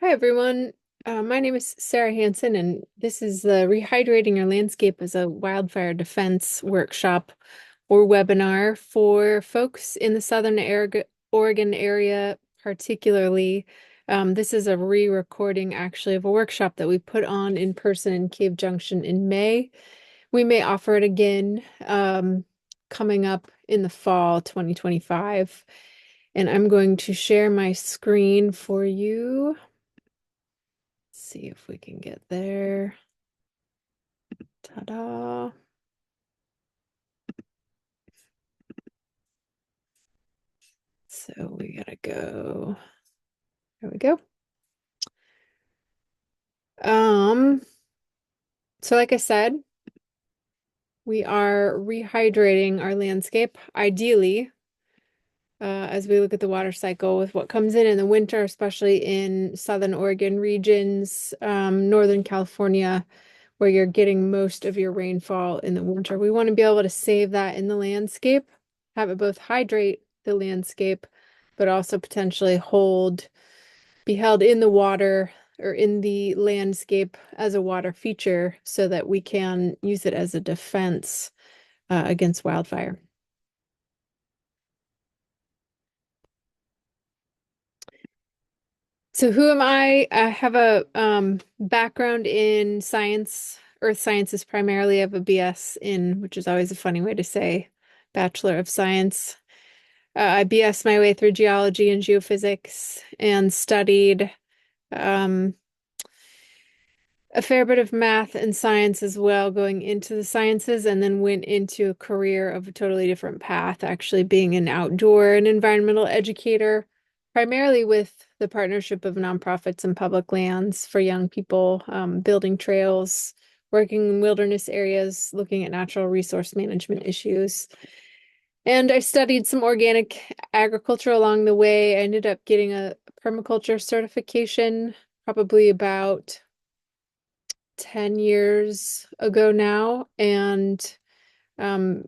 Hi, everyone. My name is Sarah Hansen, and this is the Rehydrating Your Landscape as a Wildfire Defense workshop or webinar for folks in the Oregon area, particularly. This is a re-recording, actually, of a workshop that we put on in person in Cave Junction in May. We may offer it again coming up in the fall 2025. And I'm going to share my screen for you. See if we can get there. Ta-da. So we gotta go. There we go. Um, so like I said, we are rehydrating our landscape, ideally, as we look at the water cycle with what comes in the winter, especially in Southern Oregon regions, Northern California, where you're getting most of your rainfall in the winter. We want to be able to save that in the landscape, have it both hydrate the landscape, but also potentially be held in the water or in the landscape as a water feature so that we can use it as a defense against wildfire. So who am I? I have a background in science, earth sciences primarily. I have a BS in, which is always a funny way to say Bachelor of Science. I BS my way through geology and geophysics and studied um, a fair bit of math and science as well, going into the sciences, and then went into a career of a totally different path, actually being an outdoor and environmental educator, primarily with the partnership of nonprofits and public lands for young people, building trails, working in wilderness areas, looking at natural resource management issues. And I studied some organic agriculture along the way. I ended up getting a permaculture certification probably about 10 years ago now, and um,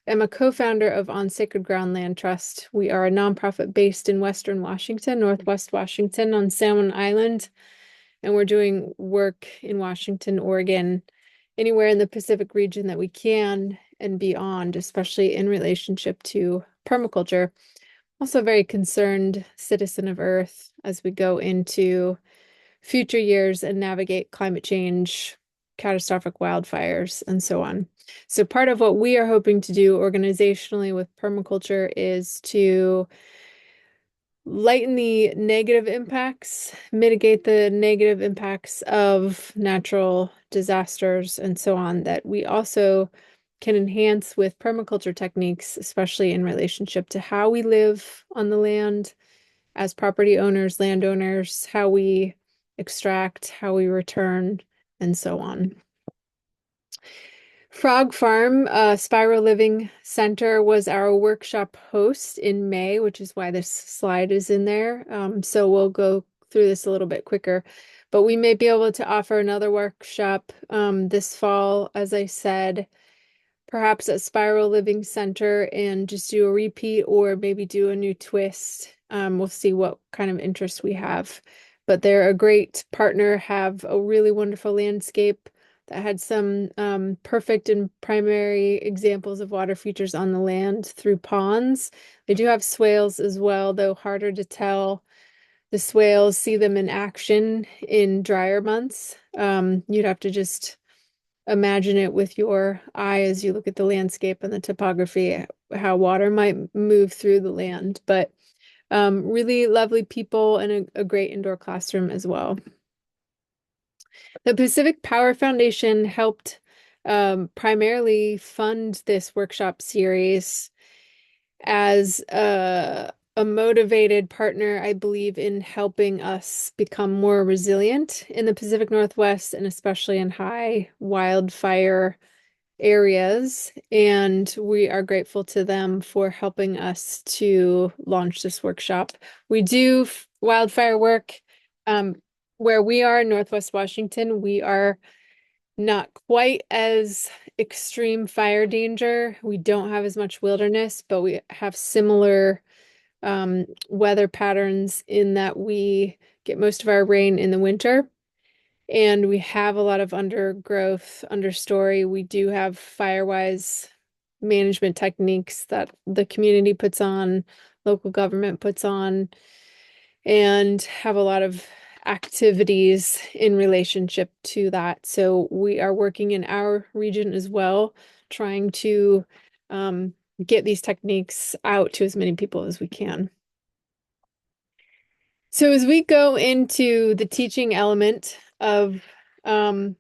am a co-founder of On Sacred Ground Land Trust. We are a nonprofit based in Western Washington, Northwest Washington on Salmon Island, and we're doing work in Washington, Oregon, anywhere in the Pacific region that we can and beyond, especially in relationship to permaculture. Also a very concerned citizen of Earth as we go into future years and navigate climate change, catastrophic wildfires, and so on. So part of what we are hoping to do organizationally with permaculture is to lighten the negative impacts, mitigate the negative impacts of natural disasters and so on, that we also can enhance with permaculture techniques, especially in relationship to how we live on the land as property owners, landowners, how we extract, how we return, and so on. Frog Farm, Spiral Living Center was our workshop host in May, which is why this slide is in there. So we'll go through this a little bit quicker, but we may be able to offer another workshop this fall, as I said, perhaps at Spiral Living Center, and just do a repeat or maybe do a new twist. We'll see what kind of interest we have. But they're a great partner, have a really wonderful landscape that had some perfect and primary examples of water features on the land through ponds. They do have swales as well, though harder to tell the swales, see them in action in drier months. You'd have to just imagine it with your eye as you look at the landscape and the topography, how water might move through the land. But really lovely people and a great indoor classroom as well. The Pacific Power Foundation helped primarily fund this workshop series as a motivated partner, I believe, in helping us become more resilient in the Pacific Northwest and especially in high wildfire areas. And we are grateful to them for helping us to launch this workshop. We do wildfire work where we are in Northwest Washington. We are not quite as extreme fire danger. We don't have as much wilderness, but we have similar weather patterns in that we get most of our rain in the winter. And we have a lot of undergrowth, understory. We do have fire-wise management techniques that the community puts on, local government puts on, and have a lot of activities in relationship to that. So we are working in our region as well, trying to get these techniques out to as many people as we can. So as we go into the teaching element of um,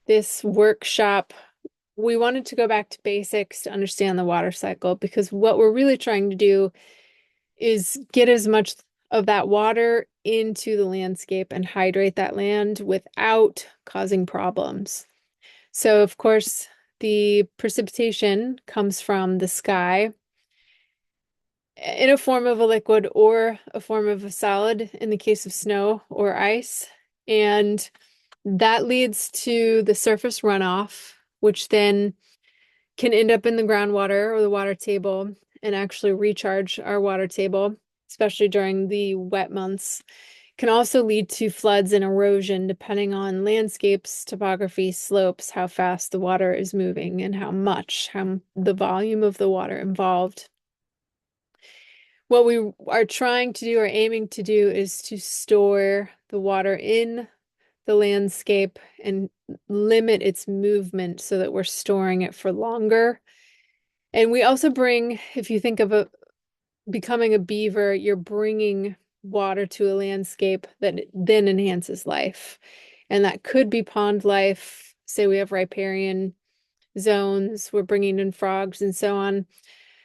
this workshop, we wanted to go back to basics to understand the water cycle, because what we're really trying to do is get as much of that water into the landscape and hydrate that land without causing problems. So, of course, the precipitation comes from the sky in a form of a liquid or a form of a solid in the case of snow or ice. And that leads to the surface runoff, which then can end up in the groundwater or the water table and actually recharge our water table, especially during the wet months. Can also lead to floods and erosion depending on landscapes, topography, slopes, how fast the water is moving, and how much, how the volume of the water involved. What we are trying to do or aiming to do is to store the water in the landscape and limit its movement so that we're storing it for longer. And we also bring, if you think of becoming a beaver, you're bringing water to a landscape that then enhances life. And that could be pond life. Say we have riparian zones, we're bringing in frogs and so on.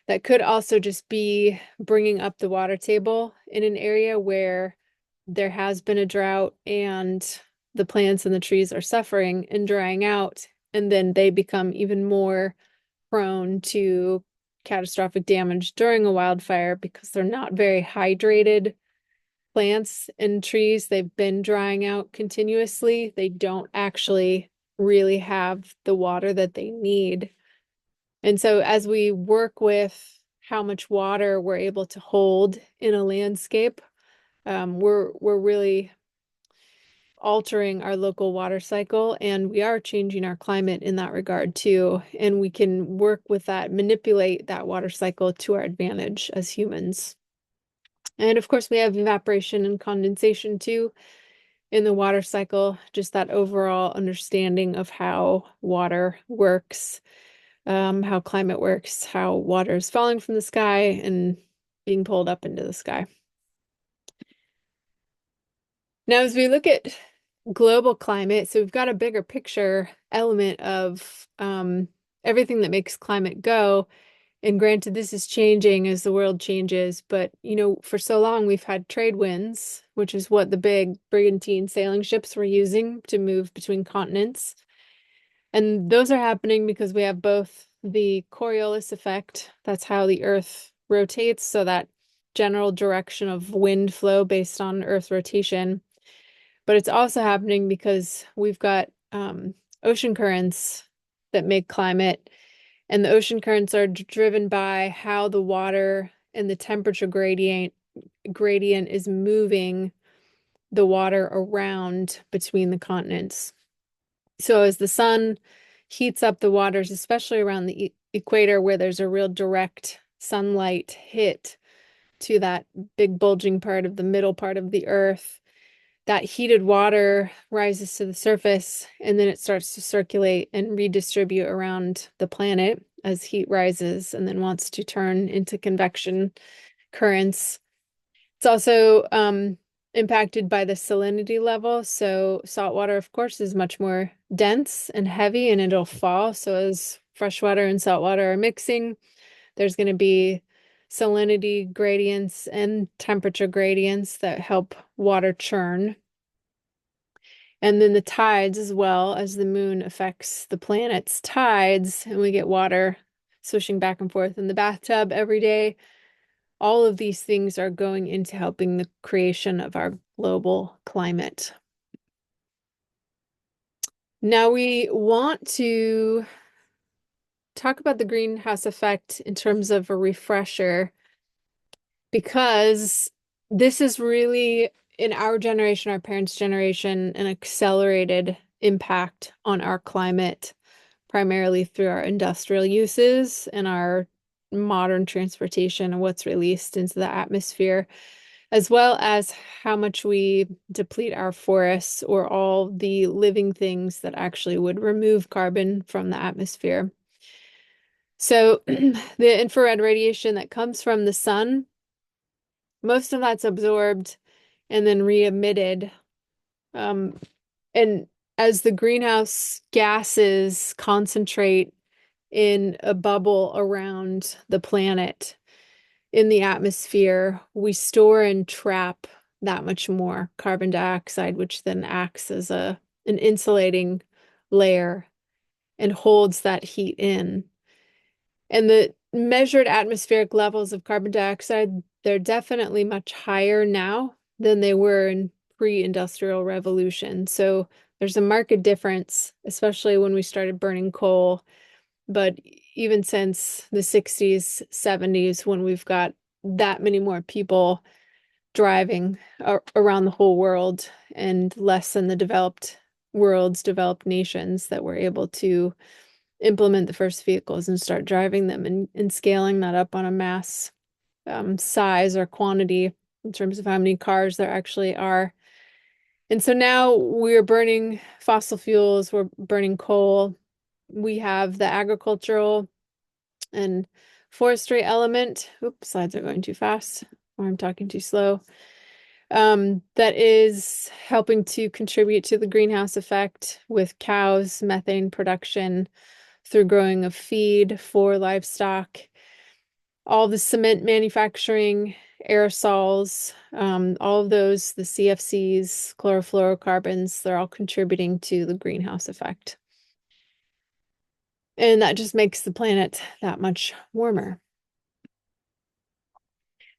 That could also just be bringing up the water table in an area where there has been a drought and the plants and the trees are suffering and drying out, and then they become even more prone to catastrophic damage during a wildfire because they're not very hydrated plants and trees. They've been drying out continuously. They don't actually really have the water that they need. And so as we work with how much water we're able to hold in a landscape, we're really altering our local water cycle, and we are changing our climate in that regard too. And we can work with that, manipulate that water cycle to our advantage as humans. And of course, we have evaporation and condensation too in the water cycle, just that overall understanding of how water works, how climate works, how water is falling from the sky and being pulled up into the sky. Now, as we look at global climate, so we've got a bigger picture element of everything that makes climate go. And granted, this is changing as the world changes, but for so long we've had trade winds, which is what the big brigantine sailing ships were using to move between continents. And those are happening because we have both the Coriolis effect, that's how the Earth rotates, so that general direction of wind flow based on Earth rotation. But it's also happening because we've got ocean currents that make climate, and the ocean currents are driven by how the water and the temperature gradient is moving the water around between the continents. So as the sun heats up the waters, especially around the equator where there's a real direct sunlight hit to that big bulging part of the middle part of the Earth, that heated water rises to the surface and then it starts to circulate and redistribute around the planet as heat rises and then wants to turn into convection currents. It's also impacted by the salinity level. So salt water, of course, is much more dense and heavy and it'll fall. So as freshwater and saltwater are mixing, there's going to be salinity gradients and temperature gradients that help water churn. And then the tides, as well as the moon affects the planet's tides, and we get water swishing back and forth in the bathtub every day. All of these things are going into helping the creation of our global climate. Now we want to talk about the greenhouse effect in terms of a refresher, because this is really, in our generation, our parents' generation, an accelerated impact on our climate, primarily through our industrial uses and our modern transportation and what's released into the atmosphere, as well as how much we deplete our forests or all the living things that actually would remove carbon from the atmosphere. So the infrared radiation that comes from the sun, most of that's absorbed and then re-emitted. Um, and as the greenhouse gases concentrate in a bubble around the planet in the atmosphere, we store and trap that much more carbon dioxide, which then acts as an insulating layer and holds that heat in. And the measured atmospheric levels of carbon dioxide, they're definitely much higher now than they were in pre-industrial revolution. So there's a marked difference, especially when we started burning coal. But even since the 60s, 70s, when we've got that many more people driving around the whole world and less than the developed world's developed nations that were able to implement the first vehicles and start driving them and scaling that up on a mass size or quantity in terms of how many cars there actually are. And so now we're burning fossil fuels, we're burning coal. We have the agricultural and forestry element. Oops, slides are going too fast, or I'm talking too slow. That is helping to contribute to the greenhouse effect with cows, methane production through growing of feed for livestock, all the cement manufacturing, aerosols, all of those, the CFCs, chlorofluorocarbons, they're all contributing to the greenhouse effect. And that just makes the planet that much warmer.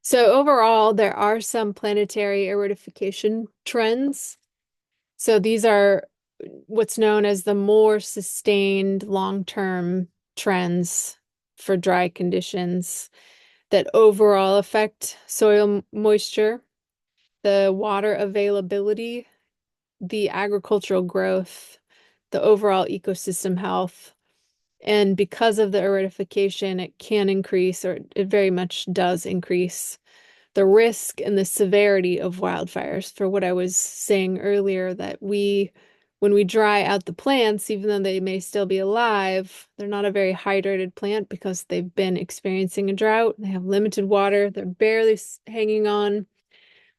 So overall, there are some planetary aridification trends. So these are what's known as the more sustained long-term trends for dry conditions that overall affect soil moisture, the water availability, the agricultural growth, the overall ecosystem health. And because of the aridification, it can increase, or it very much does increase, the risk and the severity of wildfires. For what I was saying earlier, that when we dry out the plants, even though they may still be alive, they're not a very hydrated plant because they've been experiencing a drought. They have limited water. They're barely hanging on.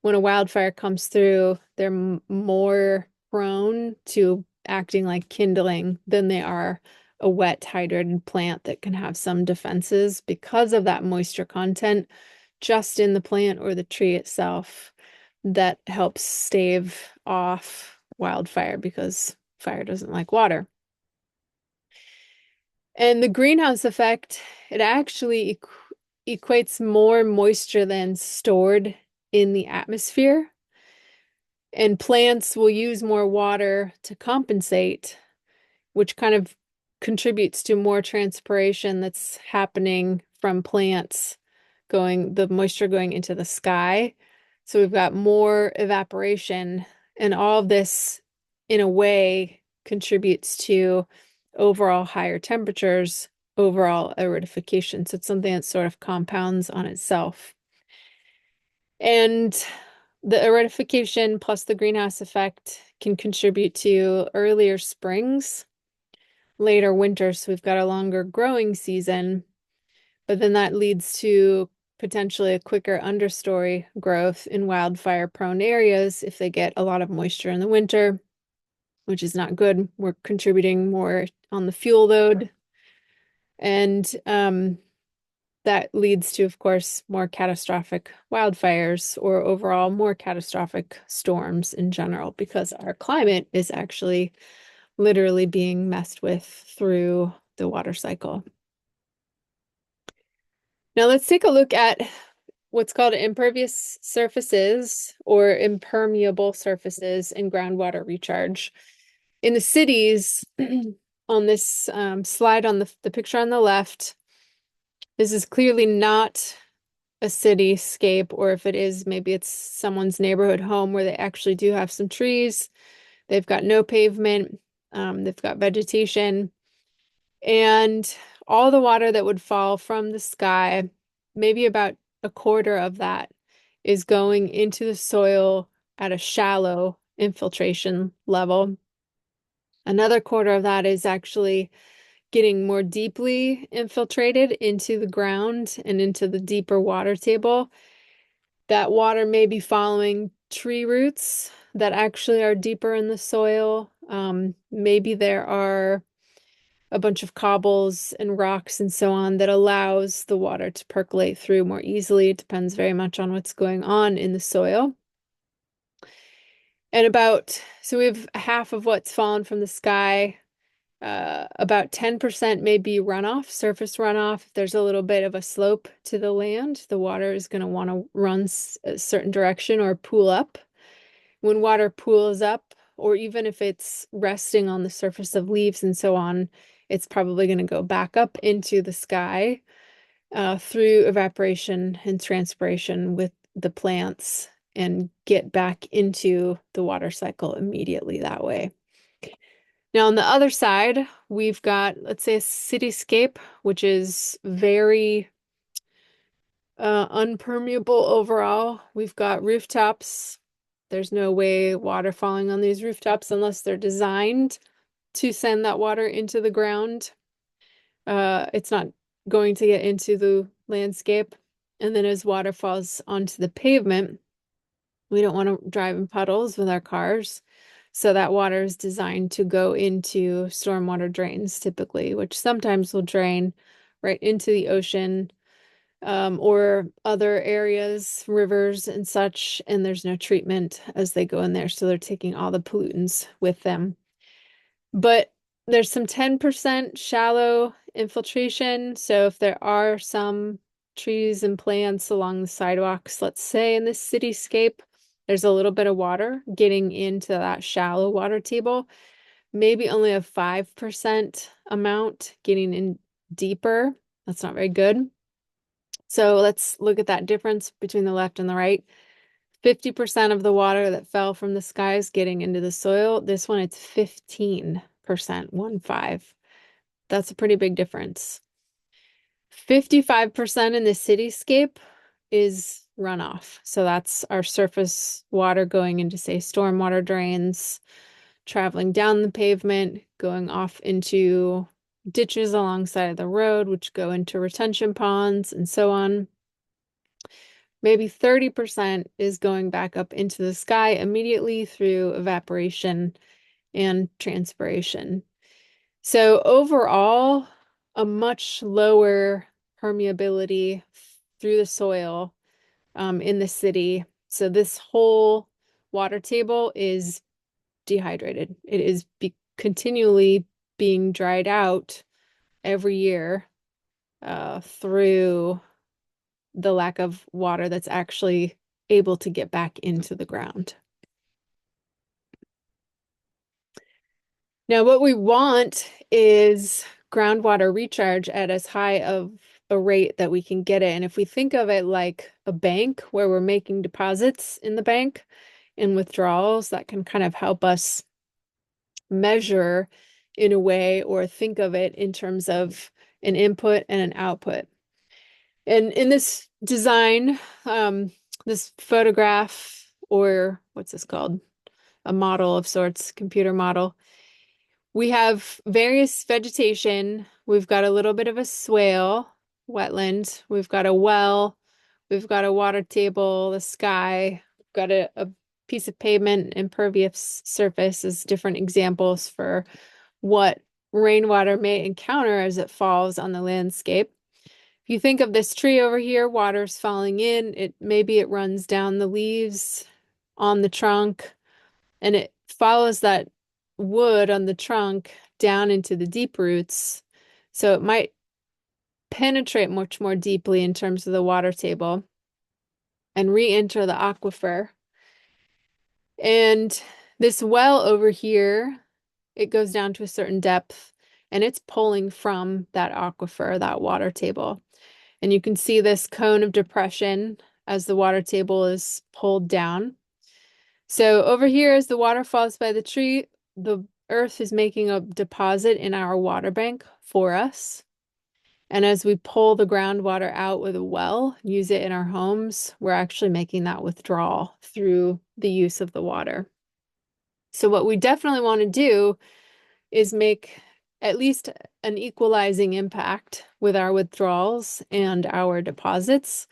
When a wildfire comes through, they're more prone to acting like kindling than they are a wet, hydrated plant that can have some defenses because of that moisture content just in the plant or the tree itself that helps stave off wildfire because fire doesn't like water. And the greenhouse effect, it actually equates more moisture than stored in the atmosphere. And plants will use more water to compensate, which kind of contributes to more transpiration that's happening from plants the moisture going into the sky. So we've got more evaporation, and all of this, in a way, contributes to overall higher temperatures, overall aridification. So it's something that sort of compounds on itself. And the aridification plus the greenhouse effect can contribute to earlier springs, later winters. So we've got a longer growing season, but then that leads to potentially a quicker understory growth in wildfire-prone areas if they get a lot of moisture in the winter, which is not good. We're contributing more on the fuel load. And that leads to, of course, more catastrophic wildfires or overall more catastrophic storms in general, because our climate is actually literally being messed with through the water cycle. Now let's take a look at what's called impervious surfaces or impermeable surfaces in groundwater recharge. In the cities, on this slide on the picture on the left, this is clearly not a cityscape, or if it is, maybe it's someone's neighborhood home where they actually do have some trees. They've got no pavement, they've got vegetation, and all the water that would fall from the sky, maybe about a quarter of that is going into the soil at a shallow infiltration level. Another quarter of that is actually getting more deeply infiltrated into the ground and into the deeper water table. That water may be following tree roots that actually are deeper in the soil. Maybe there are a bunch of cobbles and rocks and so on that allows the water to percolate through more easily. It depends very much on what's going on in the soil. And so we have half of what's fallen from the sky. About 10% may be runoff, surface runoff. If there's a little bit of a slope to the land, the water is going to want to run a certain direction or pool up. When water pools up, or even if it's resting on the surface of leaves and so on, it's probably going to go back up into the sky through evaporation and transpiration with the plants and get back into the water cycle immediately that way. Now, on the other side, we've got, let's say, a cityscape, which is very unpermeable overall. We've got rooftops. There's no way water falling on these rooftops unless they're designed to send that water into the ground. It's not going to get into the landscape. And then as water falls onto the pavement, we don't want to drive in puddles with our cars. So that water is designed to go into stormwater drains typically, which sometimes will drain right into the ocean, or other areas, rivers and such, and there's no treatment as they go in there. So they're taking all the pollutants with them. But there's some 10% shallow infiltration. So if there are some trees and plants along the sidewalks, let's say in this cityscape, there's a little bit of water getting into that shallow water table, maybe only a 5% amount getting in deeper. That's not very good. So let's look at that difference between the left and the right. 50% of the water that fell from the sky is getting into the soil. This one, it's 15%, 1-5. That's a pretty big difference. 55% in the cityscape is runoff. So that's our surface water going into, say, stormwater drains, traveling down the pavement, going off into ditches alongside of the road, which go into retention ponds and so on. Maybe 30% is going back up into the sky immediately through evaporation and transpiration. So overall, a much lower permeability through the soil in the city. So this whole water table is dehydrated. It is continually being dried out every year through the lack of water that's actually able to get back into the ground. Now, what we want is groundwater recharge at as high of a rate that we can get it. And if we think of it like a bank where we're making deposits in the bank and withdrawals, that can kind of help us measure in a way or think of it in terms of an input and an output. And in this design, this photograph, or what's this called? A model of sorts, computer model. We have various vegetation. We've got a little bit of a swale, wetland. We've got a well. We've got a water table, the sky. We've got a piece of pavement, impervious surface as different examples for what rainwater may encounter as it falls on the landscape. If you think of this tree over here, water's falling in, maybe it runs down the leaves on the trunk, and it follows that wood on the trunk down into the deep roots. So it might penetrate much more deeply in terms of the water table and re-enter the aquifer. And this well over here, it goes down to a certain depth and it's pulling from that aquifer, that water table. And you can see this cone of depression as the water table is pulled down. So over here, as the water falls by the tree, the earth is making a deposit in our water bank for us. And as we pull the groundwater out with a well, use it in our homes, we're actually making that withdrawal through the use of the water. So what we definitely want to do is make at least an equalizing impact with our withdrawals and our deposits.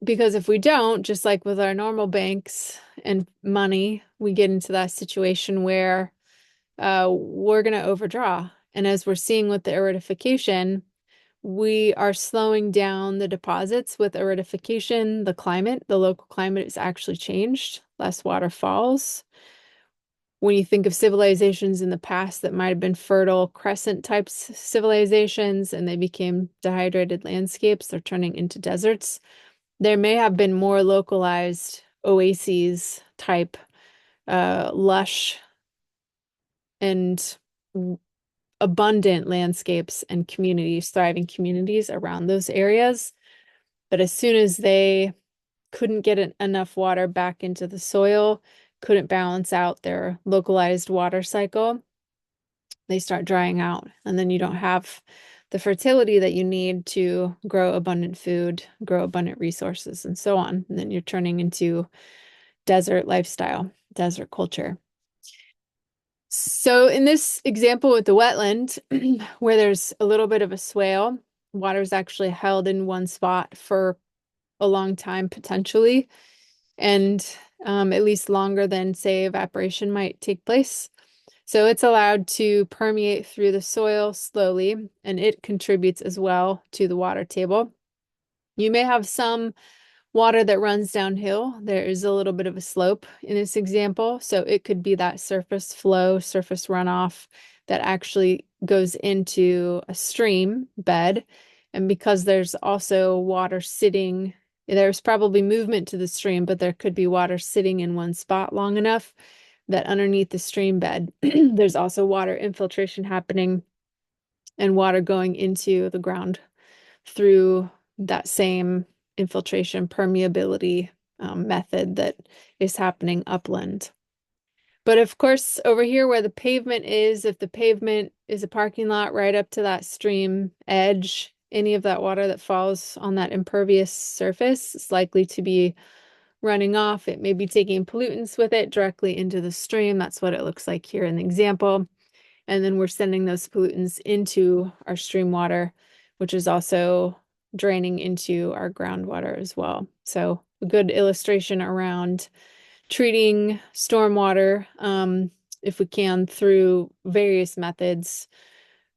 Because if we don't, just like with our normal banks and money, we get into that situation where we're going to overdraw. And as we're seeing with the aridification, we are slowing down the deposits with aridification. The climate, the local climate is actually changed. Less water falls. When you think of civilizations in the past that might have been fertile crescent types civilizations and they became dehydrated landscapes, they're turning into deserts. There may have been more localized oases type, lush and abundant landscapes and communities, thriving communities around those areas. But as soon as they couldn't get enough water back into the soil, couldn't balance out their localized water cycle, they start drying out. And then you don't have the fertility that you need to grow abundant food, grow abundant resources, and so on. And then you're turning into desert lifestyle, desert culture. So in this example with the wetland, where there's a little bit of a swale, water is actually held in one spot for a long time potentially, and at least longer than, say, evaporation might take place. So it's allowed to permeate through the soil slowly, and it contributes as well to the water table. You may have some water that runs downhill. There is a little bit of a slope in this example, so it could be that surface flow, surface runoff that actually goes into a stream bed. And because there's also water sitting, there's probably movement to the stream, but there could be water sitting in one spot long enough that underneath the stream bed, there's also water infiltration happening and water going into the ground through that same infiltration permeability method that is happening upland. But of course, over here where the pavement is, if the pavement is a parking lot right up to that stream edge, any of that water that falls on that impervious surface is likely to be running off. It may be taking pollutants with it directly into the stream. That's what it looks like here in the example. And then we're sending those pollutants into our stream water, which is also draining into our groundwater as well. So a good illustration around treating stormwater, if we can, through various methods.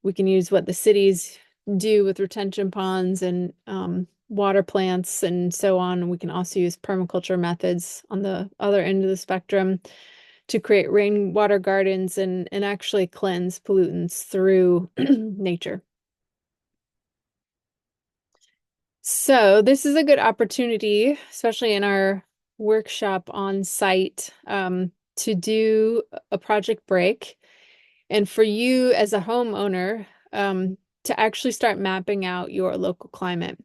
We can use what the cities do with retention ponds and water plants and so on. We can also use permaculture methods on the other end of the spectrum to create rainwater gardens and actually cleanse pollutants through nature. So this is a good opportunity, especially in our workshop on site, to do a project break. And for you as a homeowner, to actually start mapping out your local climate.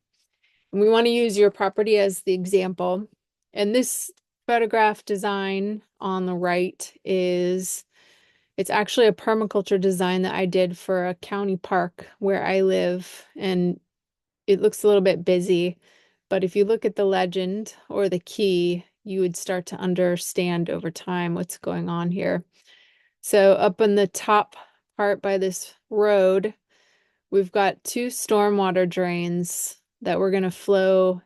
And we want to use your property as the example. And this photograph design on the right it's actually a permaculture design that I did for a county park where I live. And it looks a little bit busy, but if you look at the legend or the key, you would start to understand over time what's going on here. So up in the top part by this road, we've got two stormwater drains that we're going to flow.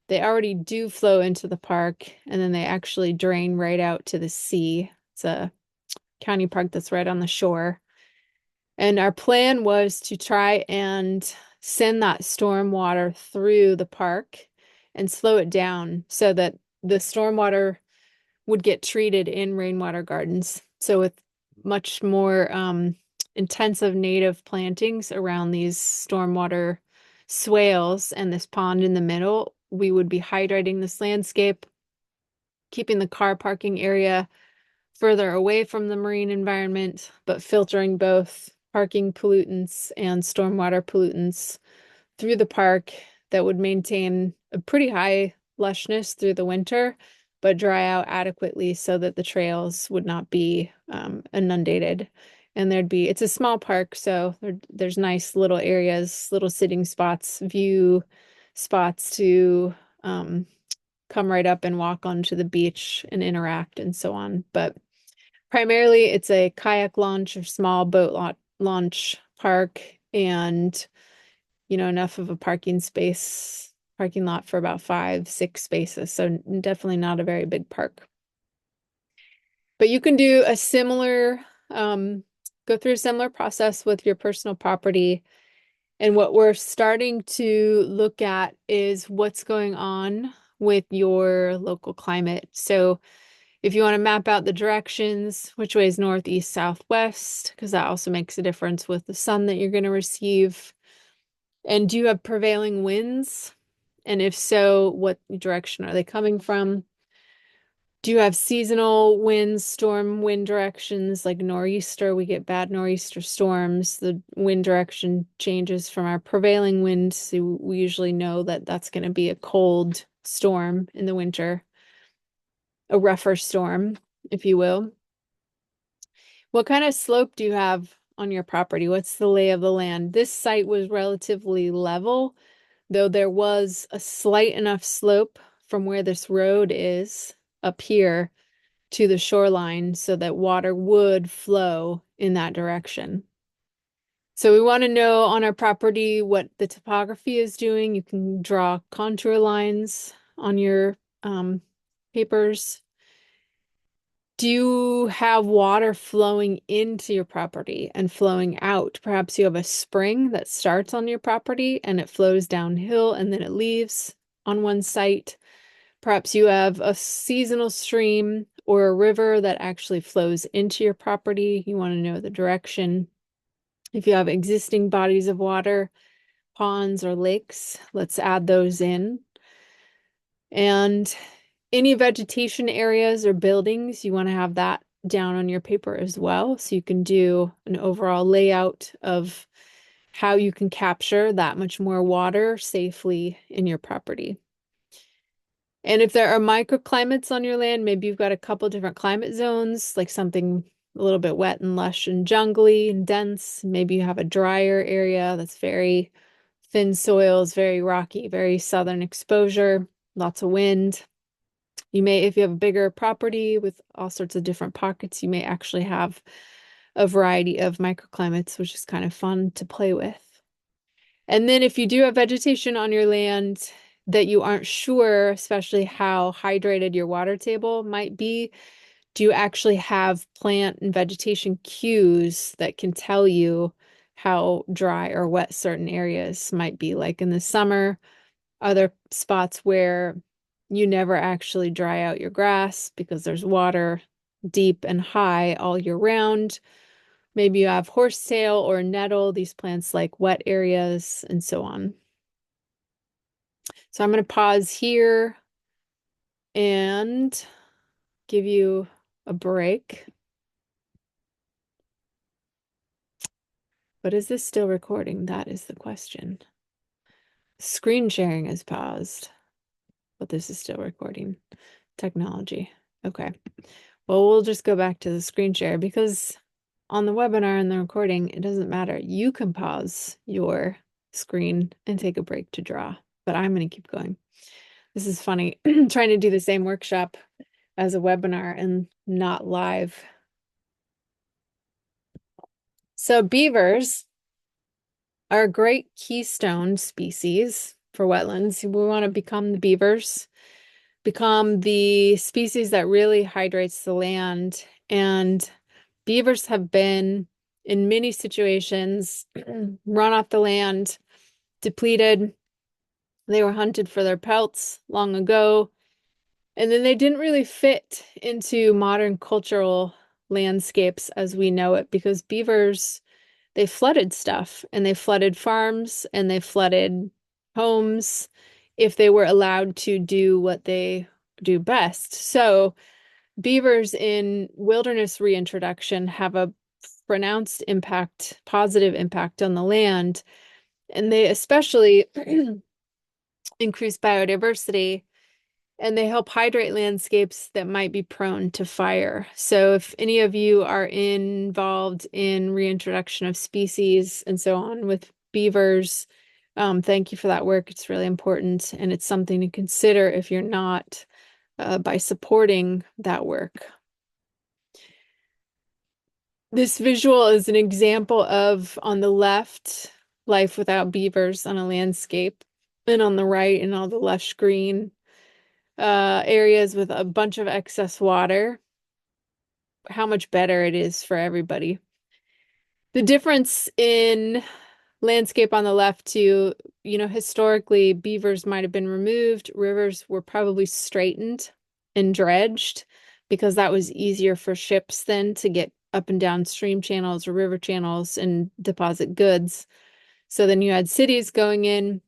They already do flow into the park, and then they actually drain right out to the sea. It's a county park that's right on the shore. And our plan was to try and send that storm water through the park and slow it down so that the stormwater would get treated in rainwater gardens. So with much more intensive native plantings around these stormwater swales and this pond in the middle, we would be hydrating this landscape, keeping the car parking area further away from the marine environment, but filtering both parking pollutants and stormwater pollutants through the park that would maintain a pretty high lushness through the winter, but dry out adequately so that the trails would not be inundated. And it's a small park, so there's nice little areas, little sitting spots, view spots to um, come right up and walk onto the beach and interact and so on. But primarily, it's a kayak launch or small boat launch park, and enough of a parking lot for about 5, 6 spaces. So definitely not a very big park. But you can do a go through a similar process with your personal property. And what we're starting to look at is what's going on with your local climate. So if you want to map out the directions, which way is north, east, south, west, because that also makes a difference with the sun that you're going to receive. And do you have prevailing winds? And if so, what direction are they coming from? Do you have seasonal winds, storm wind directions like nor'easter? We get bad nor'easter storms. The wind direction changes from our prevailing wind, so we usually know that that's going to be a cold storm in the winter, a rougher storm, if you will. What kind of slope do you have on your property? What's the lay of the land? This site was relatively level, though there was a slight enough slope from where this road is up here to the shoreline so that water would flow in that direction. So we want to know on our property what the topography is doing. You can draw contour lines on your papers. Do you have water flowing into your property and flowing out? Perhaps you have a spring that starts on your property and it flows downhill and then it leaves on one site. Perhaps you have a seasonal stream or a river that actually flows into your property. You want to know the direction. If you have existing bodies of water, ponds or lakes, let's add those in. And any vegetation areas or buildings, you want to have that down on your paper as well. So you can do an overall layout of how you can capture that much more water safely in your property. And if there are microclimates on your land, maybe you've got a couple different climate zones, like something a little bit wet and lush and jungly and dense. Maybe you have a drier area that's very thin soils, very rocky, very southern exposure, lots of wind. You may, if you have a bigger property with all sorts of different pockets, you may actually have a variety of microclimates, which is kind of fun to play with. And then if you do have vegetation on your land that you aren't sure, especially how hydrated your water table might be, do you actually have plant and vegetation cues that can tell you how dry or wet certain areas might be? Like in the summer, are there spots where you never actually dry out your grass because there's water deep and high all year round? Maybe you have horsetail or nettle. These plants like wet areas and so on. So I'm going to pause here and give you a break. But is this still recording? That is the question. Screen sharing is paused, but this is still recording. Technology. Okay. Well, we'll just go back to the screen share because on the webinar and the recording, it doesn't matter. You can pause your screen and take a break to draw, but I'm going to keep going. This is funny, trying to do the same workshop as a webinar and not live. So beavers are a great keystone species for wetlands. We want to become the beavers, become the species that really hydrates the land. And beavers have been, in many situations, run off the land, depleted. They were hunted for their pelts long ago. And then they didn't really fit into modern cultural landscapes as we know it because beavers, they flooded stuff and they flooded farms and they flooded homes if they were allowed to do what they do best. So beavers in wilderness reintroduction have a pronounced impact, positive impact on the land. And they especially increase biodiversity, and they help hydrate landscapes that might be prone to fire. So if any of you are involved in reintroduction of species and so on with beavers, thank you for that work. It's really important, and it's something to consider if you're not, by supporting that work. This visual is an example of, on the left, life without beavers on a landscape, and on the right, and all the lush green areas with a bunch of excess water, how much better it is for everybody. The difference in landscape on the left too, historically beavers might have been removed. Rivers were probably straightened and dredged because that was easier for ships then to get up and down stream channels or river channels and deposit goods. So then you had cities going in.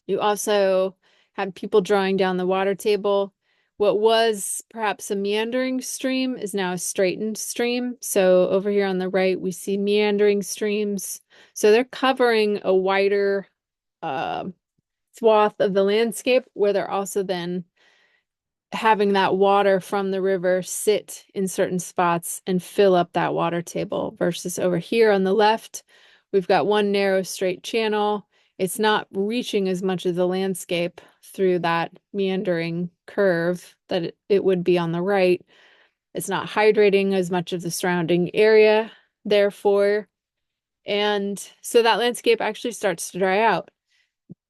You also had people drawing down the water table. What was perhaps a meandering stream is now a straightened stream. So over here on the right, we see meandering streams. So they're covering a wider uh, swath of the landscape, where they're also then having that water from the river sit in certain spots and fill up that water table, versus over here on the left, we've got one narrow straight channel. It's not reaching as much of the landscape through that meandering curve that it would be on the right. It's not hydrating as much of the surrounding area, therefore. And so that landscape actually starts to dry out.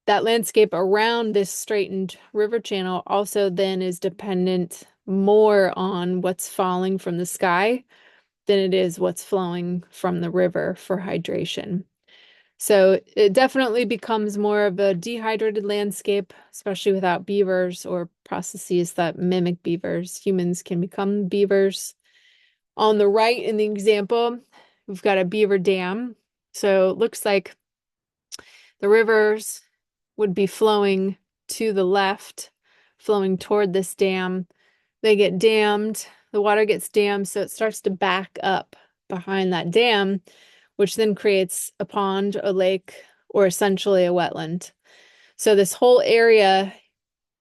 That landscape around this straightened river channel also then is dependent more on what's falling from the sky than it is what's flowing from the river for hydration. So it definitely becomes more of a dehydrated landscape, especially without beavers or processes that mimic beavers. Humans can become beavers. On the right in the example, we've got a beaver dam. So it looks like the rivers would be flowing to the left, flowing toward this dam. They get dammed, the water gets dammed, so it starts to back up behind that dam, which then creates a pond, a lake, or essentially a wetland. So this whole area,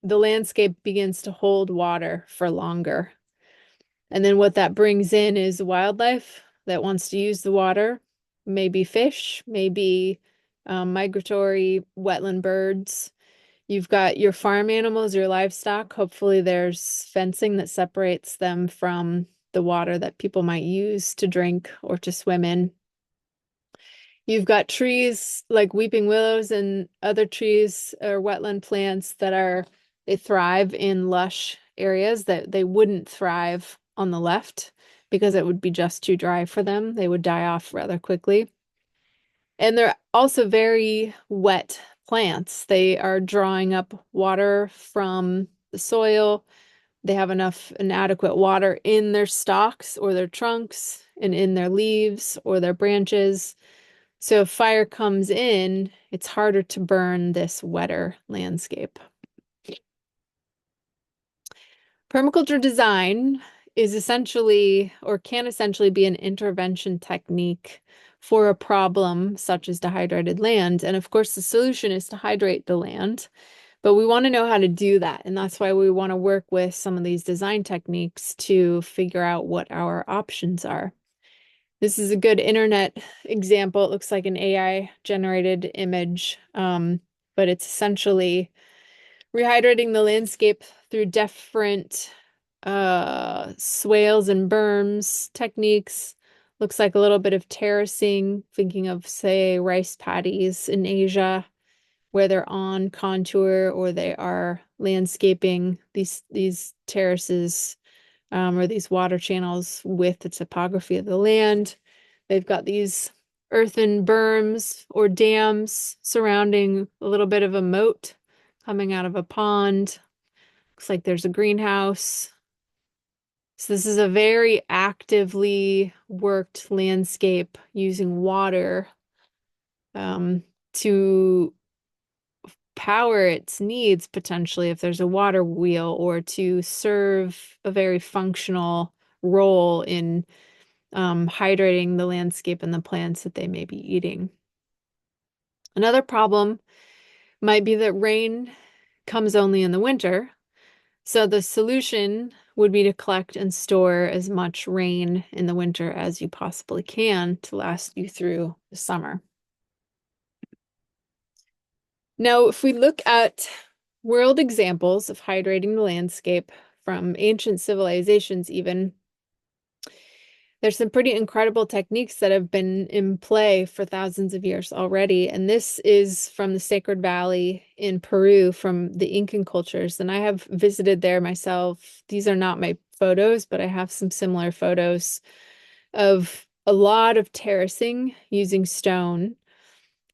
the landscape begins to hold water for longer. And then what that brings in is wildlife that wants to use the water, maybe fish, maybe migratory wetland birds. You've got your farm animals, your livestock. Hopefully there's fencing that separates them from the water that people might use to drink or to swim in. You've got trees like weeping willows and other trees or wetland plants they thrive in lush areas that they wouldn't thrive on the left because it would be just too dry for them. They would die off rather quickly. And they're also very wet plants. They are drawing up water from the soil. They have enough inadequate water in their stalks or their trunks and in their leaves or their branches. So if fire comes in, it's harder to burn this wetter landscape. Permaculture design is essentially, or can essentially be, an intervention technique for a problem such as dehydrated land. And of course, the solution is to hydrate the land, but we want to know how to do that. And that's why we want to work with some of these design techniques to figure out what our options are. This is a good internet example. It looks like an AI generated image, but it's essentially rehydrating the landscape through different swales and berms techniques. Looks like a little bit of terracing, thinking of, say, rice paddies in Asia, where they're on contour or they are landscaping these terraces or these water channels with the topography of the land. They've got these earthen berms or dams surrounding a little bit of a moat coming out of a pond. Looks like there's a greenhouse. So this is a very actively worked landscape using water to power its needs, potentially, if there's a water wheel, or to serve a very functional role in hydrating the landscape and the plants that they may be eating. Another problem might be that rain comes only in the winter. So the solution would be to collect and store as much rain in the winter as you possibly can to last you through the summer. Now, if we look at world examples of hydrating the landscape from ancient civilizations, even, there's some pretty incredible techniques that have been in play for thousands of years already. And this is from the Sacred Valley in Peru from the Incan cultures. And I have visited there myself. These are not my photos, but I have some similar photos of a lot of terracing using stone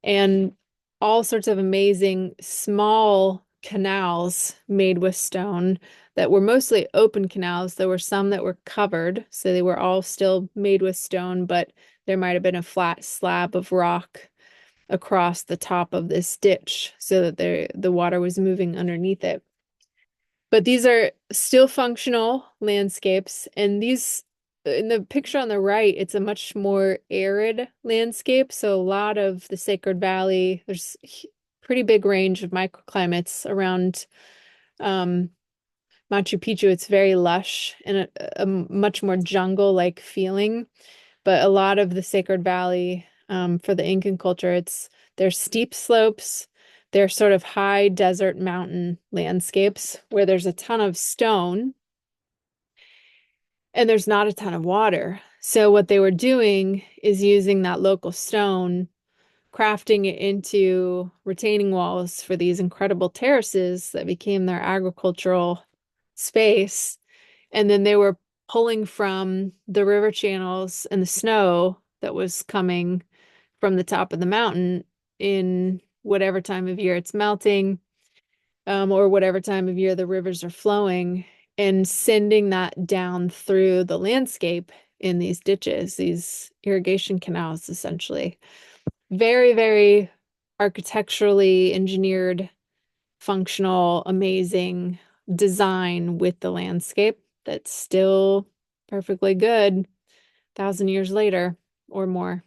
and all sorts of amazing small canals made with stone that were mostly open canals. There were some that were covered, so they were all still made with stone, but there might have been a flat slab of rock across the top of this ditch so that the water was moving underneath it. But these are still functional landscapes, and these in the picture on the right, it's a much more arid landscape. So a lot of the Sacred Valley, there's pretty big range of microclimates around um, Machu Picchu. It's very lush and a much more jungle-like feeling. But a lot of the Sacred Valley, for the Incan culture, there's steep slopes. They're sort of high desert mountain landscapes where there's a ton of stone and there's not a ton of water. So what they were doing is using that local stone, crafting it into retaining walls for these incredible terraces that became their agricultural space. And then they were pulling from the river channels and the snow that was coming from the top of the mountain in whatever time of year it's melting, or whatever time of year the rivers are flowing, and sending that down through the landscape in these ditches, these irrigation canals, essentially. Very, very architecturally engineered, functional, amazing design with the landscape that's still perfectly good 1,000 years later or more.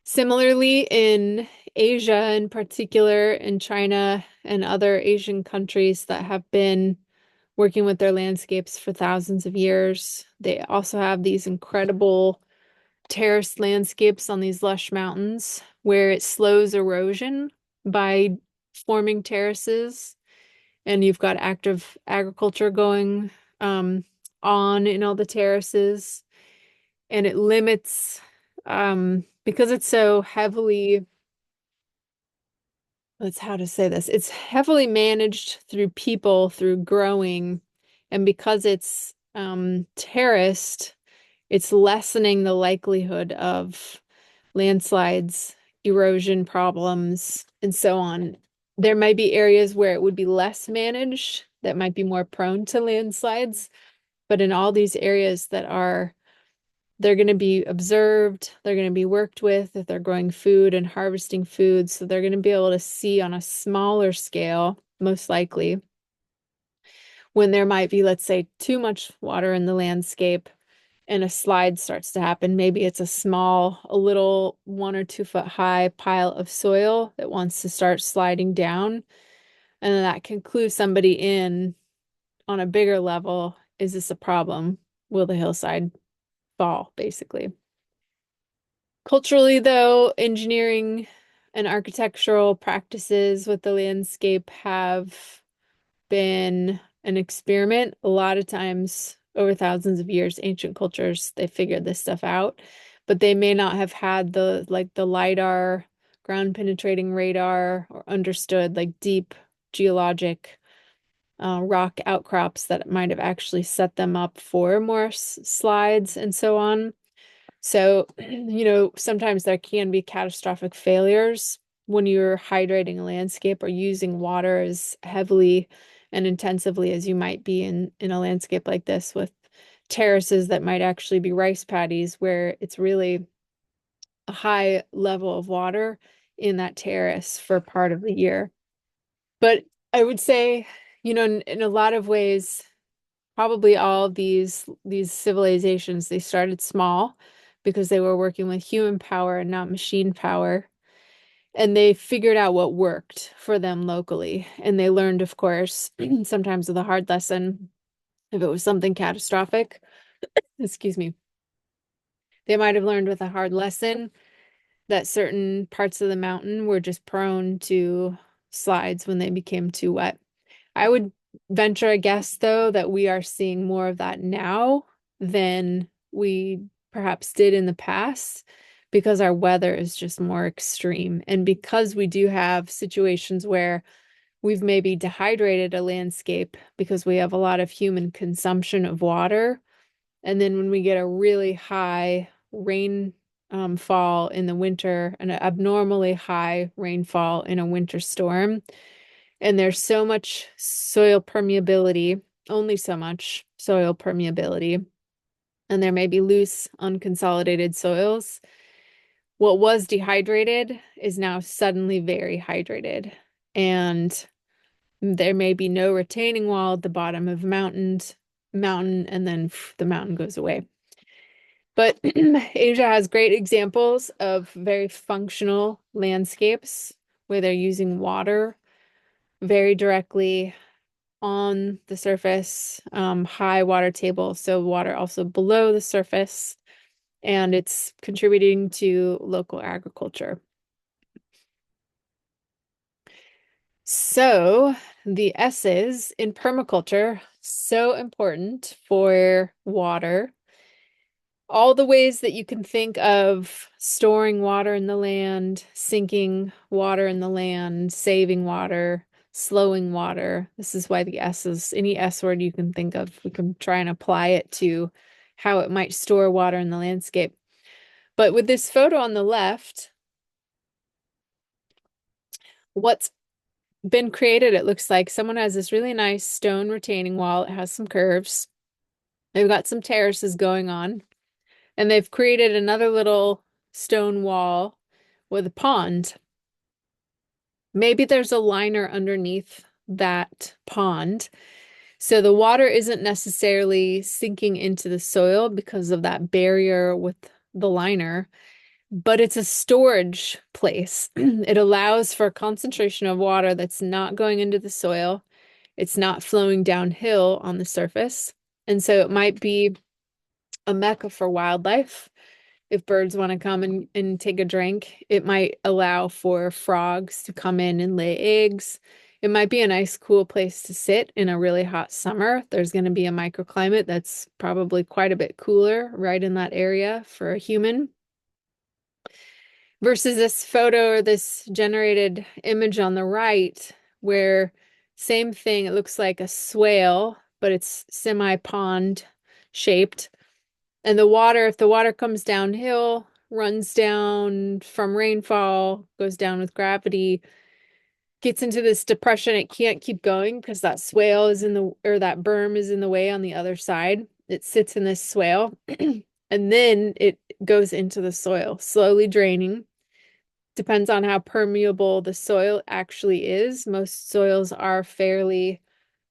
Similarly, in Asia, in particular, in China and other Asian countries that have been working with their landscapes for thousands of years, they also have these incredible terraced landscapes on these lush mountains where it slows erosion by forming terraces. And you've got active agriculture going on in all the terraces. And it limits, because it's so heavily, that's how to say this, it's heavily managed through people, through growing. And because it's terraced, it's lessening the likelihood of landslides, erosion problems, and so on. There might be areas where it would be less managed that might be more prone to landslides, but in all these areas they're going to be observed, they're going to be worked with if they're growing food and harvesting food, so they're going to be able to see on a smaller scale, most likely, when there might be, let's say, too much water in the landscape and a slide starts to happen. Maybe it's a little 1 or 2 foot high pile of soil that wants to start sliding down. And then that can clue somebody in on a bigger level. Is this a problem? Will the hillside fall, basically? Culturally, though, engineering and architectural practices with the landscape have been an experiment. A lot of times over thousands of years, ancient cultures, they figured this stuff out, but they may not have had the LiDAR, ground penetrating radar, or understood like deep geologic rock outcrops that might have actually set them up for more slides and so on. So, sometimes there can be catastrophic failures when you're hydrating a landscape or using water as heavily and intensively as you might be in a landscape like this with terraces that might actually be rice paddies where it's really a high level of water in that terrace for part of the year. But I would say, in a lot of ways, probably all of these civilizations, they started small because they were working with human power and not machine power. And they figured out what worked for them locally. And they learned, of course, sometimes with a hard lesson, if it was something catastrophic, excuse me, they might have learned with a hard lesson that certain parts of the mountain were just prone to slides when they became too wet. I would venture a guess, though, that we are seeing more of that now than we perhaps did in the past because our weather is just more extreme. And because we do have situations where we've maybe dehydrated a landscape because we have a lot of human consumption of water. And then when we get a really high rain fall in the winter, an abnormally high rainfall in a winter storm, and there's so much soil permeability, only so much soil permeability, and there may be loose, unconsolidated soils. What was dehydrated is now suddenly very hydrated. And there may be no retaining wall at the bottom of mountain, and then the mountain goes away. But Asia has great examples of very functional landscapes where they're using water very directly on the surface, high water table, so water also below the surface, and it's contributing to local agriculture. So the S's in permaculture, so important for water. All the ways that you can think of storing water in the land, sinking water in the land, saving water, slowing water. This is why the S's, any S word you can think of, we can try and apply it to how it might store water in the landscape. But with this photo on the left, what's been created, it looks like someone has this really nice stone retaining wall. It has some curves. They've got some terraces going on, and they've created another little stone wall with a pond. Maybe there's a liner underneath that pond. So the water isn't necessarily sinking into the soil because of that barrier with the liner, but it's a storage place. It allows for a concentration of water that's not going into the soil. It's not flowing downhill on the surface. And so it might be a mecca for wildlife. If birds want to come and take a drink, it might allow for frogs to come in and lay eggs. It might be a nice, cool place to sit in a really hot summer. There's going to be a microclimate that's probably quite a bit cooler right in that area for a human. Versus this photo or this generated image on the right, where same thing, it looks like a swale, but it's semi-pond shaped. And the water, if the water comes downhill, runs down from rainfall, goes down with gravity, gets into this depression, it can't keep going because that swale is or that berm is in the way on the other side. It sits in this swale and then it goes into the soil, slowly draining. Depends on how permeable the soil actually is. Most soils are fairly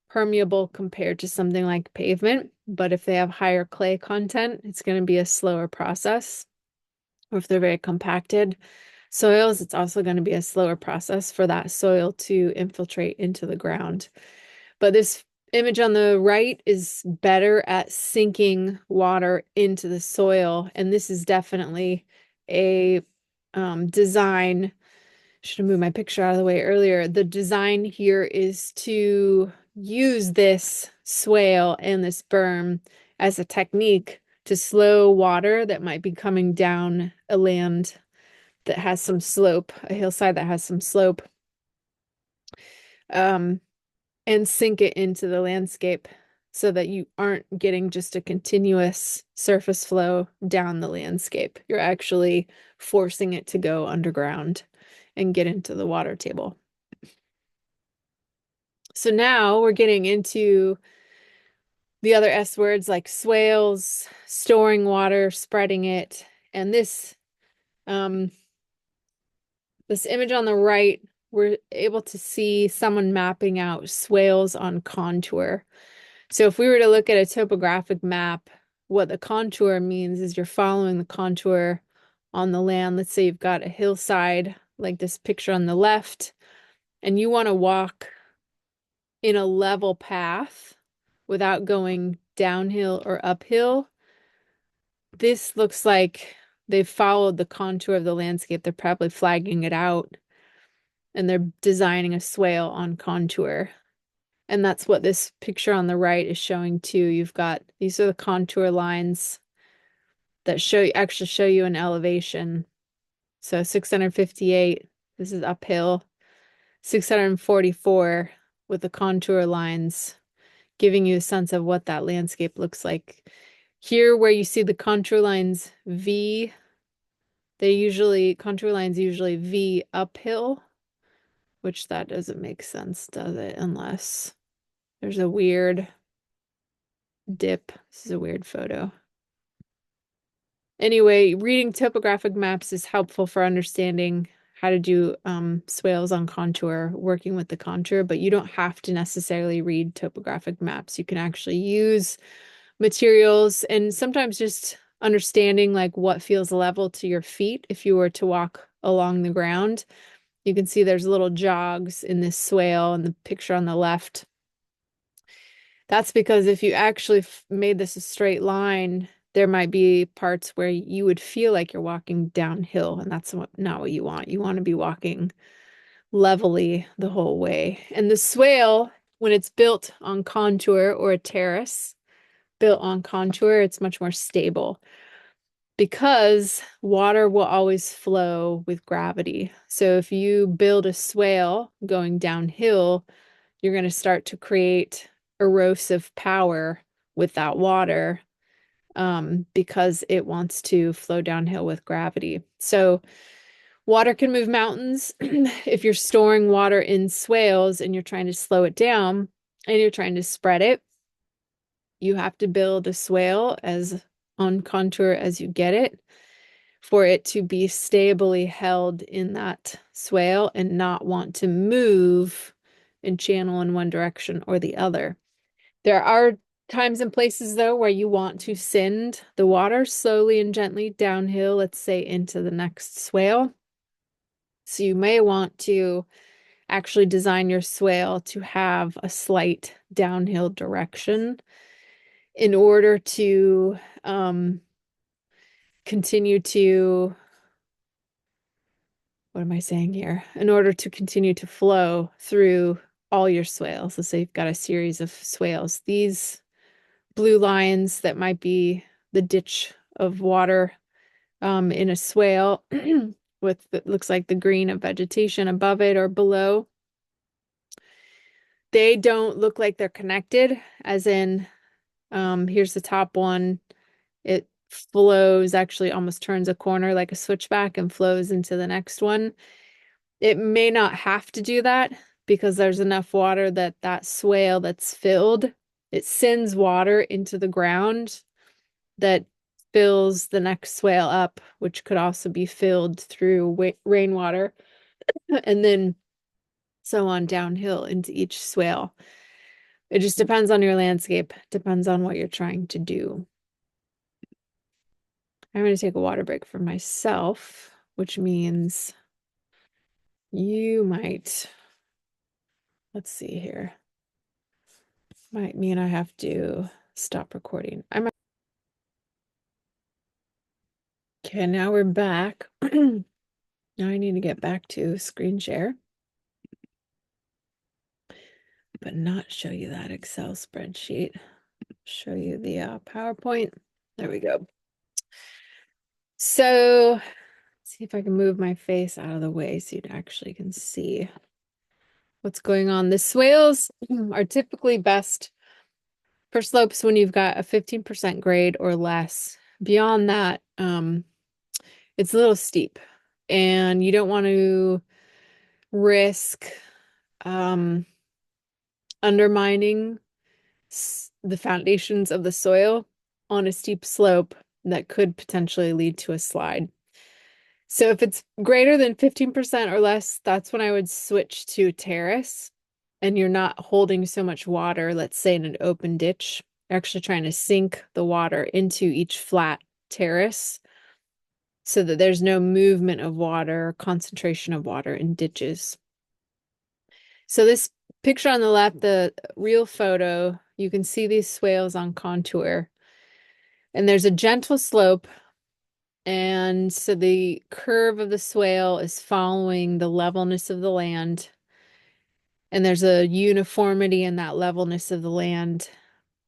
permeable compared to something like pavement, but if they have higher clay content, it's going to be a slower process. Or if they're very compacted soils, it's also going to be a slower process for that soil to infiltrate into the ground. But this image on the right is better at sinking water into the soil, and this is definitely a design. Should have moved my picture out of the way earlier. The design here is to use this swale and this berm as a technique to slow water that might be coming down a land that has some slope, a hillside that has some slope, and sink it into the landscape so that you aren't getting just a continuous surface flow down the landscape. You're actually forcing it to go underground and get into the water table. So now we're getting into the other S words like swales, storing water, spreading it. And this image on the right, we're able to see someone mapping out swales on contour. So if we were to look at a topographic map, what the contour means is you're following the contour on the land. Let's say you've got a hillside like this picture on the left, and you want to walk in a level path without going downhill or uphill, this looks like they've followed the contour of the landscape. They're probably flagging it out and they're designing a swale on contour. And that's what this picture on the right is showing too. You've got, these are the contour lines that actually show you an elevation. So 658, this is uphill. 644 with the contour lines, giving you a sense of what that landscape looks like. Here where you see the contour lines V, contour lines usually V uphill, which that doesn't make sense, does it? Unless there's a weird dip. This is a weird photo. Anyway, reading topographic maps is helpful for understanding how to do swales on contour, working with the contour, but you don't have to necessarily read topographic maps. You can actually use materials and sometimes just understanding like what feels level to your feet if you were to walk along the ground. You can see there's little jogs in this swale in the picture on the left. That's because if you actually made this a straight line, there might be parts where you would feel like you're walking downhill, and that's not what you want. You want to be walking levelly the whole way. And the swale, when it's built on contour, or a terrace built on contour, it's much more stable because water will always flow with gravity. So if you build a swale going downhill, you're going to start to create erosive power with that water because it wants to flow downhill with gravity. So water can move mountains. If you're storing water in swales and you're trying to slow it down and you're trying to spread it, you have to build a swale as on contour as you get it for it to be stably held in that swale and not want to move and channel in one direction or the other. There are times and places though where you want to send the water slowly and gently downhill, let's say into the next swale. So you may want to actually design your swale to have a slight downhill direction in order to continue to, what am I saying here? In order to continue to flow through all your swales. Let's say you've got a series of swales. These blue lines that might be the ditch of water in a swale with it looks like the green of vegetation above it or below. They don't look like they're connected, as in here's the top one. It flows, actually almost turns a corner like a switchback and flows into the next one. It may not have to do that because there's enough water that that swale that's filled, it sends water into the ground that fills the next swale up, which could also be filled through rainwater, and then so on downhill into each swale. It just depends on your landscape, depends on what you're trying to do. I'm going to take a water break for myself, which means you might, let's see here, might mean I have to stop recording. Okay, now we're back. Now I need to get back to screen share, but not show you that Excel spreadsheet. Show you the PowerPoint. There we go. So let's see if I can move my face out of the way so you actually can see what's going on. The swales are typically best for slopes when you've got a 15% grade or less. Beyond that, it's a little steep and you don't want to risk undermining the foundations of the soil on a steep slope that could potentially lead to a slide. So if it's greater than 15% or less, that's when I would switch to terrace and you're not holding so much water, let's say in an open ditch, you're actually trying to sink the water into each flat terrace so that there's no movement of water, concentration of water in ditches. So this picture on the left, the real photo, you can see these swales on contour. And there's a gentle slope, and so the curve of the swale is following the levelness of the land. And there's a uniformity in that levelness of the land.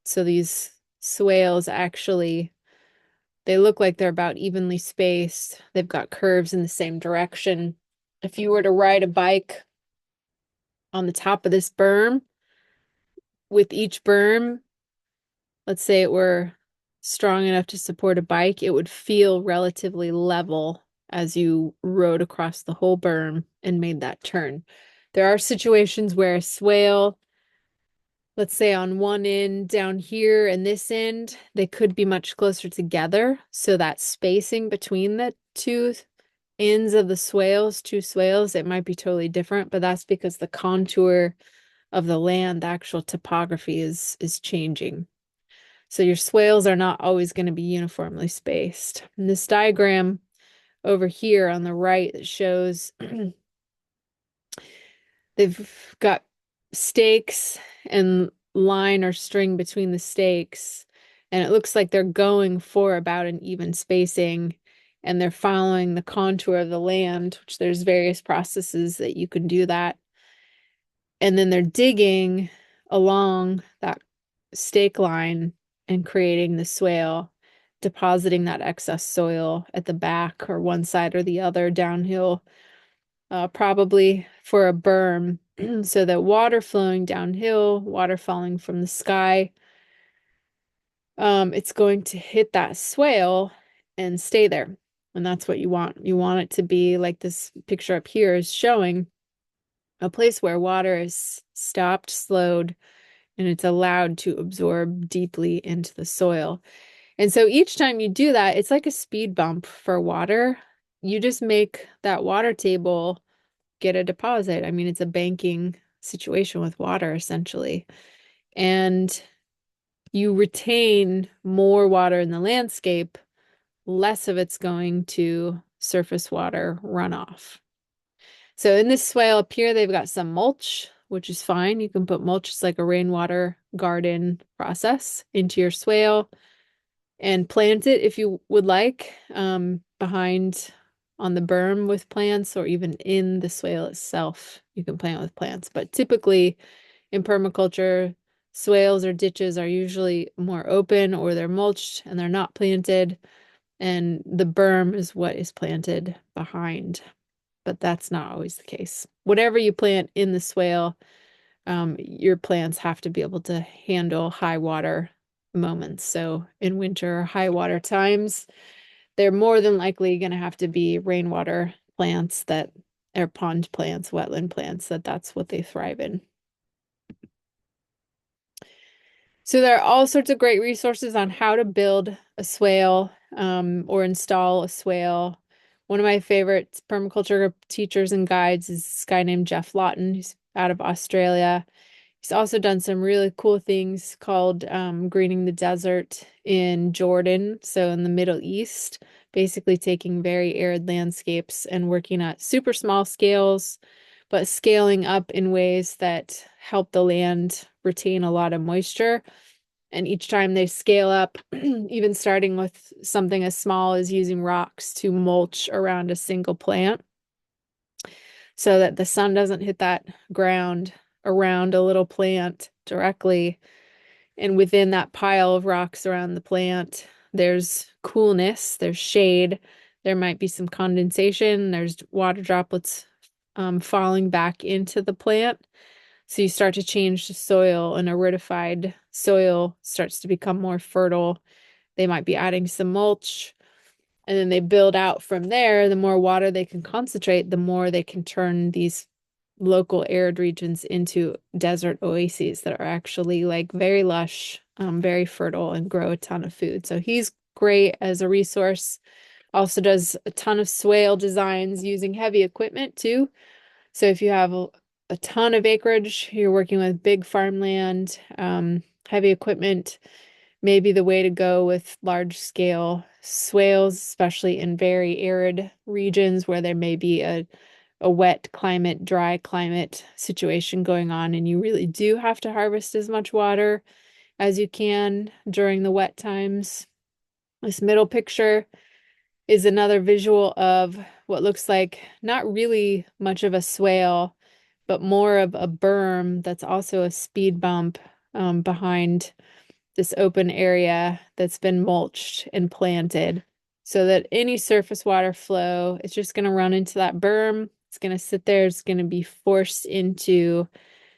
So these swales actually, they look like they're about evenly spaced. They've got curves in the same direction. If you were to ride a bike on the top of this berm, with each berm, let's say it were strong enough to support a bike, it would feel relatively level as you rode across the whole berm and made that turn. There are situations where a swale, let's say on one end down here and this end, they could be much closer together. So that spacing between the two ends of the swales, two swales, it might be totally different, but that's because the contour of the land, the actual topography is changing. So your swales are not always going to be uniformly spaced. And this diagram over here on the right that shows they've got stakes and line or string between the stakes, and it looks like they're going for about an even spacing, and they're following the contour of the land, which there's various processes that you can do that. And then they're digging along that stake line and creating the swale, depositing that excess soil at the back or one side or the other downhill, probably for a berm, so that water flowing downhill, water falling from the sky, it's going to hit that swale and stay there. And that's what you want. You want it to be like this picture up here is showing, a place where water is stopped, slowed, and it's allowed to absorb deeply into the soil. And so each time you do that, it's like a speed bump for water. You just make that water table get a deposit. I mean, it's a banking situation with water, essentially. And you retain more water in the landscape, less of it's going to surface water runoff. So in this swale up here, they've got some mulch, which is fine. You can put mulch, it's like a rainwater garden process, into your swale and plant it if you would like, behind on the berm with plants, or even in the swale itself, you can plant with plants. But typically in permaculture, swales or ditches are usually more open, or they're mulched and they're not planted, and the berm is what is planted behind. But that's not always the case. Whatever you plant in the swale, your plants have to be able to handle high water moments. So in winter, high water times, they're more than likely going to have to be rainwater plants that are pond plants, wetland plants, that's what they thrive in. So there are all sorts of great resources on how to build a swale, or install a swale. One of my favorite permaculture teachers and guides is this guy named Jeff Lawton, who's out of Australia. He's also done some really cool things called greening the desert in Jordan, so in the Middle East, basically taking very arid landscapes and working at super small scales, but scaling up in ways that help the land retain a lot of moisture. And each time they scale up, even starting with something as small as using rocks to mulch around a single plant so that the sun doesn't hit that ground around a little plant directly. And within that pile of rocks around the plant, there's coolness, there's shade, there might be some condensation, there's water droplets falling back into the plant. So you start to change the soil, and aridified soil starts to become more fertile. They might be adding some mulch, and then they build out from there. The more water they can concentrate, the more they can turn these local arid regions into desert oases that are actually like very lush, very fertile, and grow a ton of food. So he's great as a resource. Also does a ton of swale designs using heavy equipment too. So if you have a ton of acreage, you're working with big farmland, heavy equipment may be the way to go with large scale swales, especially in very arid regions where there may be a wet climate, dry climate situation going on, and you really do have to harvest as much water as you can during the wet times. This middle picture is another visual of what looks like not really much of a swale, but more of a berm that's also a speed bump behind this open area that's been mulched and planted so that any surface water flow is just going to run into that berm. It's going to sit there. It's going to be forced into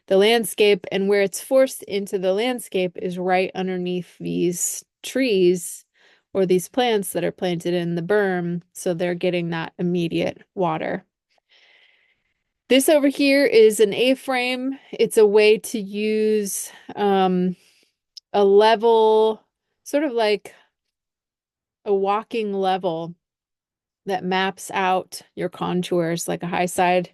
the landscape. And where it's forced into the landscape is right underneath these trees or these plants that are planted in the berm. So they're getting that immediate water. This over here is an A-frame. It's a way to use a level, sort of like a walking level that maps out your contours like a high side.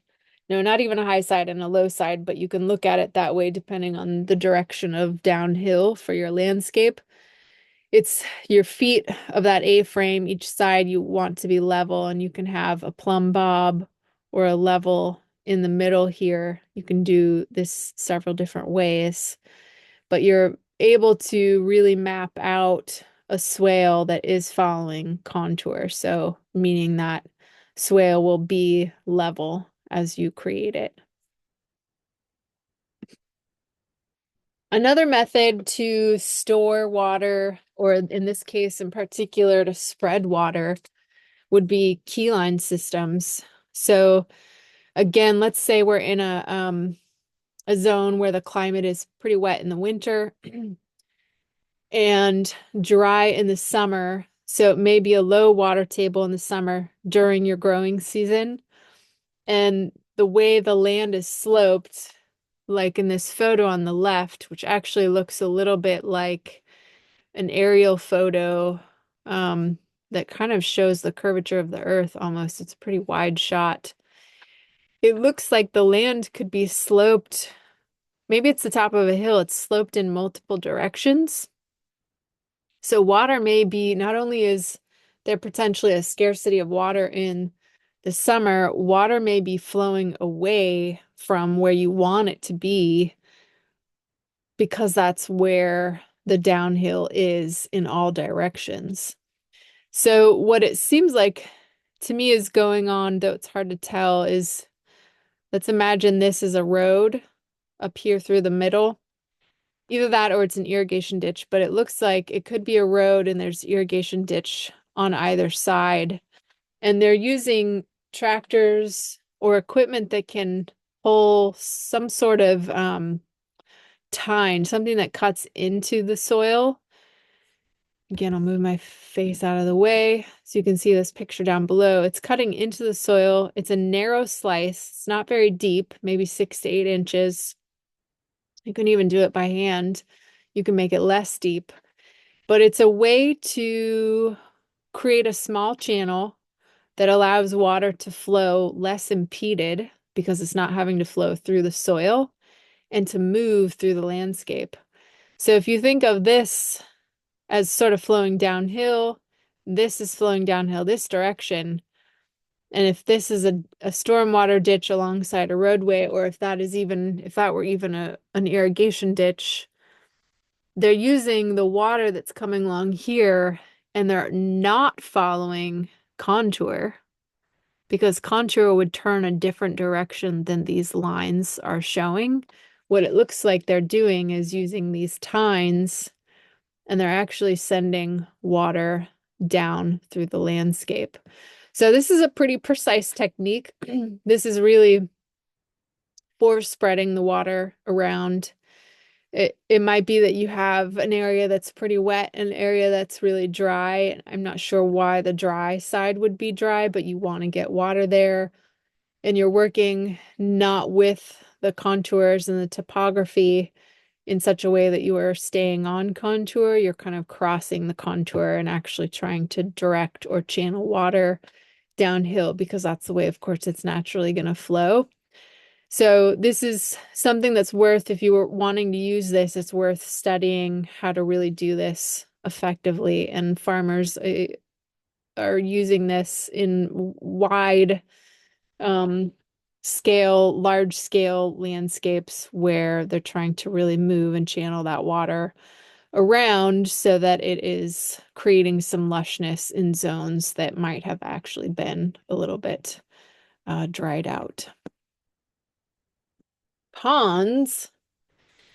No, not even a high side and a low side, but you can look at it that way depending on the direction of downhill for your landscape. It's your feet of that A-frame. Each side you want to be level, and you can have a plumb bob or a level in the middle here. You can do this several different ways, but you're able to really map out a swale that is following contour. So meaning that swale will be level as you create it. Another method to store water, or in this case in particular to spread water, would be keyline systems. So again, let's say we're in a zone where the climate is pretty wet in the winter and dry in the summer. So it may be a low water table in the summer during your growing season. And the way the land is sloped, like in this photo on the left, which actually looks a little bit like an aerial photo that kind of shows the curvature of the earth almost. It's a pretty wide shot. It looks like the land could be sloped. Maybe it's the top of a hill. It's sloped in multiple directions. So water may be, not only is there potentially a scarcity of water in the summer, water may be flowing away from where you want it to be because that's where the downhill is in all directions. So what it seems like to me is going on, though it's hard to tell, is let's imagine this is a road up here through the middle. Either that or it's an irrigation ditch, but it looks like it could be a road and there's irrigation ditch on either side. And they're using tractors or equipment that can pull some sort of tine, something that cuts into the soil. Again, I'll move my face out of the way so you can see this picture down below. It's cutting into the soil. It's a narrow slice. It's not very deep, maybe 6 to 8 inches. You can even do it by hand. You can make it less deep, but it's a way to create a small channel that allows water to flow less impeded because it's not having to flow through the soil and to move through the landscape. So if you think of this as sort of flowing downhill, this is flowing downhill this direction. And if this is a stormwater ditch alongside a roadway, or if that were even an irrigation ditch, they're using the water that's coming along here and they're not following contour because contour would turn a different direction than these lines are showing. What it looks like they're doing is using these tines and they're actually sending water down through the landscape. So this is a pretty precise technique. This is really for spreading the water around. It might be that you have an area that's pretty wet, an area that's really dry. I'm not sure why the dry side would be dry, but you want to get water there. And you're working not with the contours and the topography in such a way that you are staying on contour. You're kind of crossing the contour and actually trying to direct or channel water downhill because that's the way, of course, it's naturally going to flow. So this is something that's worth, if you were wanting to use this, it's worth studying how to really do this effectively. And farmers, are using this in wide scale, large scale landscapes where they're trying to really move and channel that water around so that it is creating some lushness in zones that might have actually been a little bit dried out. Ponds.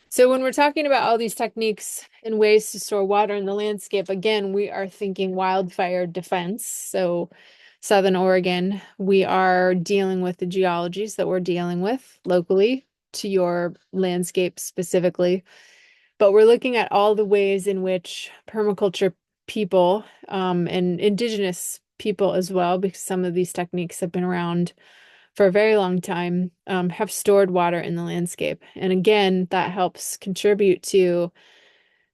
So when we're talking about all these techniques and ways to store water in the landscape, again, we are thinking wildfire defense. So Southern Oregon, we are dealing with the geologies that we're dealing with locally to your landscape specifically. But we're looking at all the ways in which permaculture people and indigenous people as well, because some of these techniques have been around for a very long time, have stored water in the landscape. And again, that helps contribute to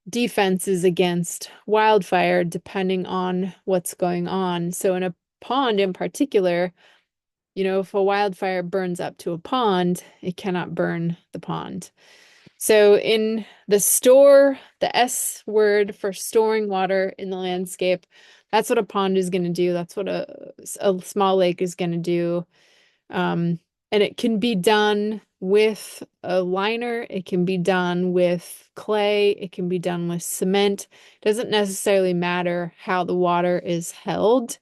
defenses against wildfire depending on what's going on. So in a pond in particular, if a wildfire burns up to a pond, it cannot burn the pond. So in the S word for storing water in the landscape, that's what a pond is going to do. That's what a small lake is going to do. And it can be done with a liner, it can be done with clay, it can be done with cement. It doesn't necessarily matter how the water is held.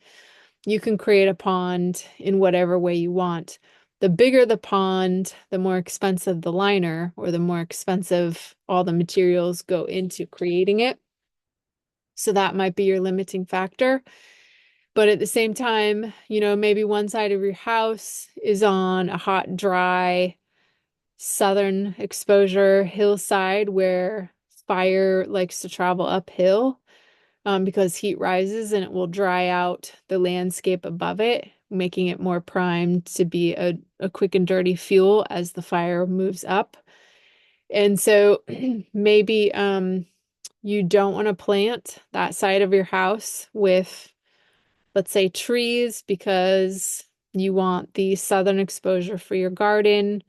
You can create a pond in whatever way you want. The bigger the pond, the more expensive the liner, or the more expensive all the materials go into creating it. So that might be your limiting factor. But at the same time, maybe one side of your house is on a hot, dry, southern exposure hillside where fire likes to travel uphill because heat rises and it will dry out the landscape above it, making it more primed to be a quick and dirty fuel as the fire moves up. And so maybe you don't want to plant that side of your house with, let's say, trees because you want the southern exposure for your garden.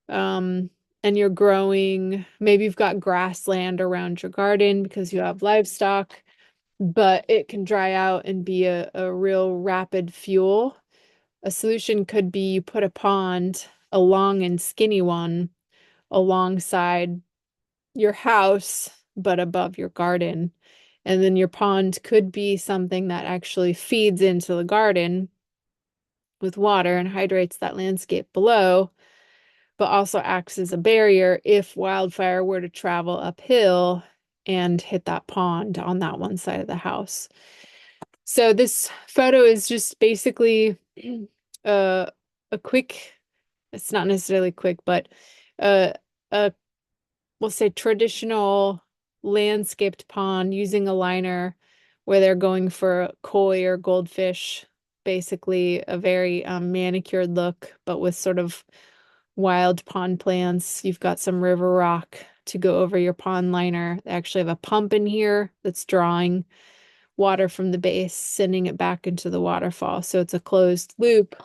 And you're growing, maybe you've got grassland around your garden because you have livestock, but it can dry out and be a real rapid fuel. A solution could be you put a pond, a long and skinny one, alongside your house, but above your garden. And then your pond could be something that actually feeds into the garden with water and hydrates that landscape below, but also acts as a barrier if wildfire were to travel uphill and hit that pond on that one side of the house. So this photo is just basically a quick, it's not necessarily quick, but a we'll say traditional landscaped pond using a liner where they're going for koi or goldfish, basically a very manicured look, but with sort of wild pond plants. You've got some river rock to go over your pond liner. They actually have a pump in here that's drawing water from the base, sending it back into the waterfall. So it's a closed loop,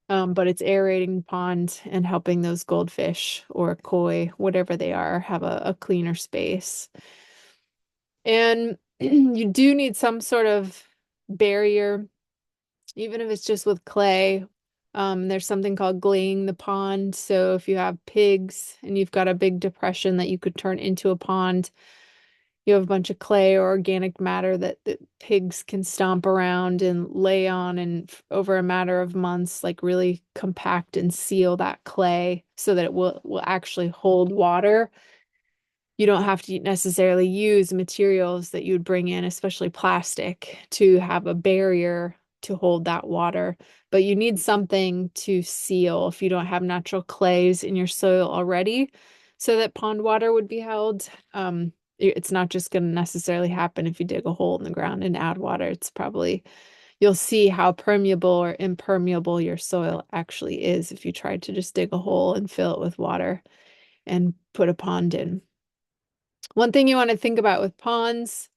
but it's aerating the pond and helping those goldfish or koi, whatever they are, have a cleaner space. And you do need some sort of barrier, even if it's just with clay. There's something called glaying the pond. So if you have pigs and you've got a big depression that you could turn into a pond, you have a bunch of clay or organic matter that pigs can stomp around and lay on, and over a matter of months, like really compact and seal that clay so that it will actually hold water. You don't have to necessarily use materials that you would bring in, especially plastic, to have a barrier to hold that water. But you need something to seal if you don't have natural clays in your soil already, so that pond water would be held. It's not just going to necessarily happen if you dig a hole in the ground and add water. It's probably, you'll see how permeable or impermeable your soil actually is if you tried to just dig a hole and fill it with water and put a pond in. One thing you want to think about with ponds,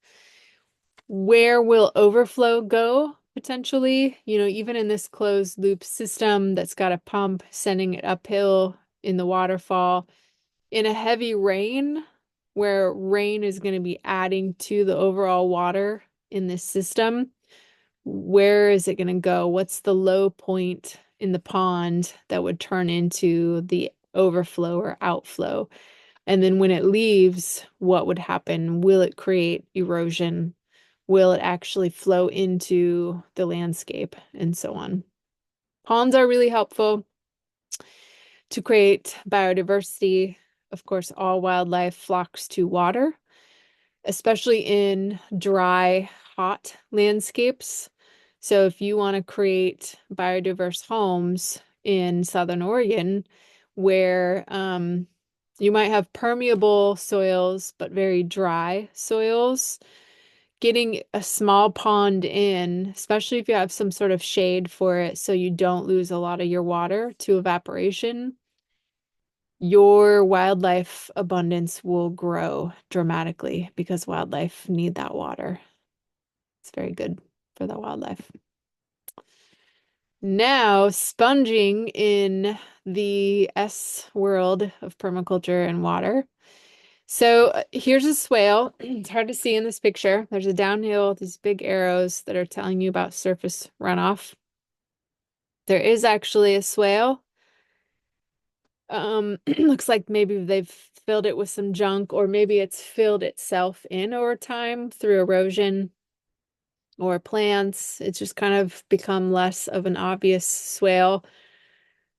where will overflow go potentially? Even in this closed loop system that's got a pump sending it uphill in the waterfall, in a heavy rain, where rain is going to be adding to the overall water in this system, where is it going to go? What's the low point in the pond that would turn into the overflow or outflow? And then when it leaves, what would happen? Will it create erosion? Will it actually flow into the landscape and so on? Ponds are really helpful to create biodiversity. Of course, all wildlife flocks to water, especially in dry, hot landscapes. So if you want to create biodiverse homes in Southern Oregon, where you might have permeable soils, but very dry soils, getting a small pond in, especially if you have some sort of shade for it so you don't lose a lot of your water to evaporation, your wildlife abundance will grow dramatically because wildlife need that water. It's very good for the wildlife. Now, sponging in the S world of permaculture and water. So here's a swale. It's hard to see in this picture. There's a downhill, these big arrows that are telling you about surface runoff. There is actually a swale. Looks like maybe they've filled it with some junk, or maybe it's filled itself in over time through erosion or plants. It's just kind of become less of an obvious swale.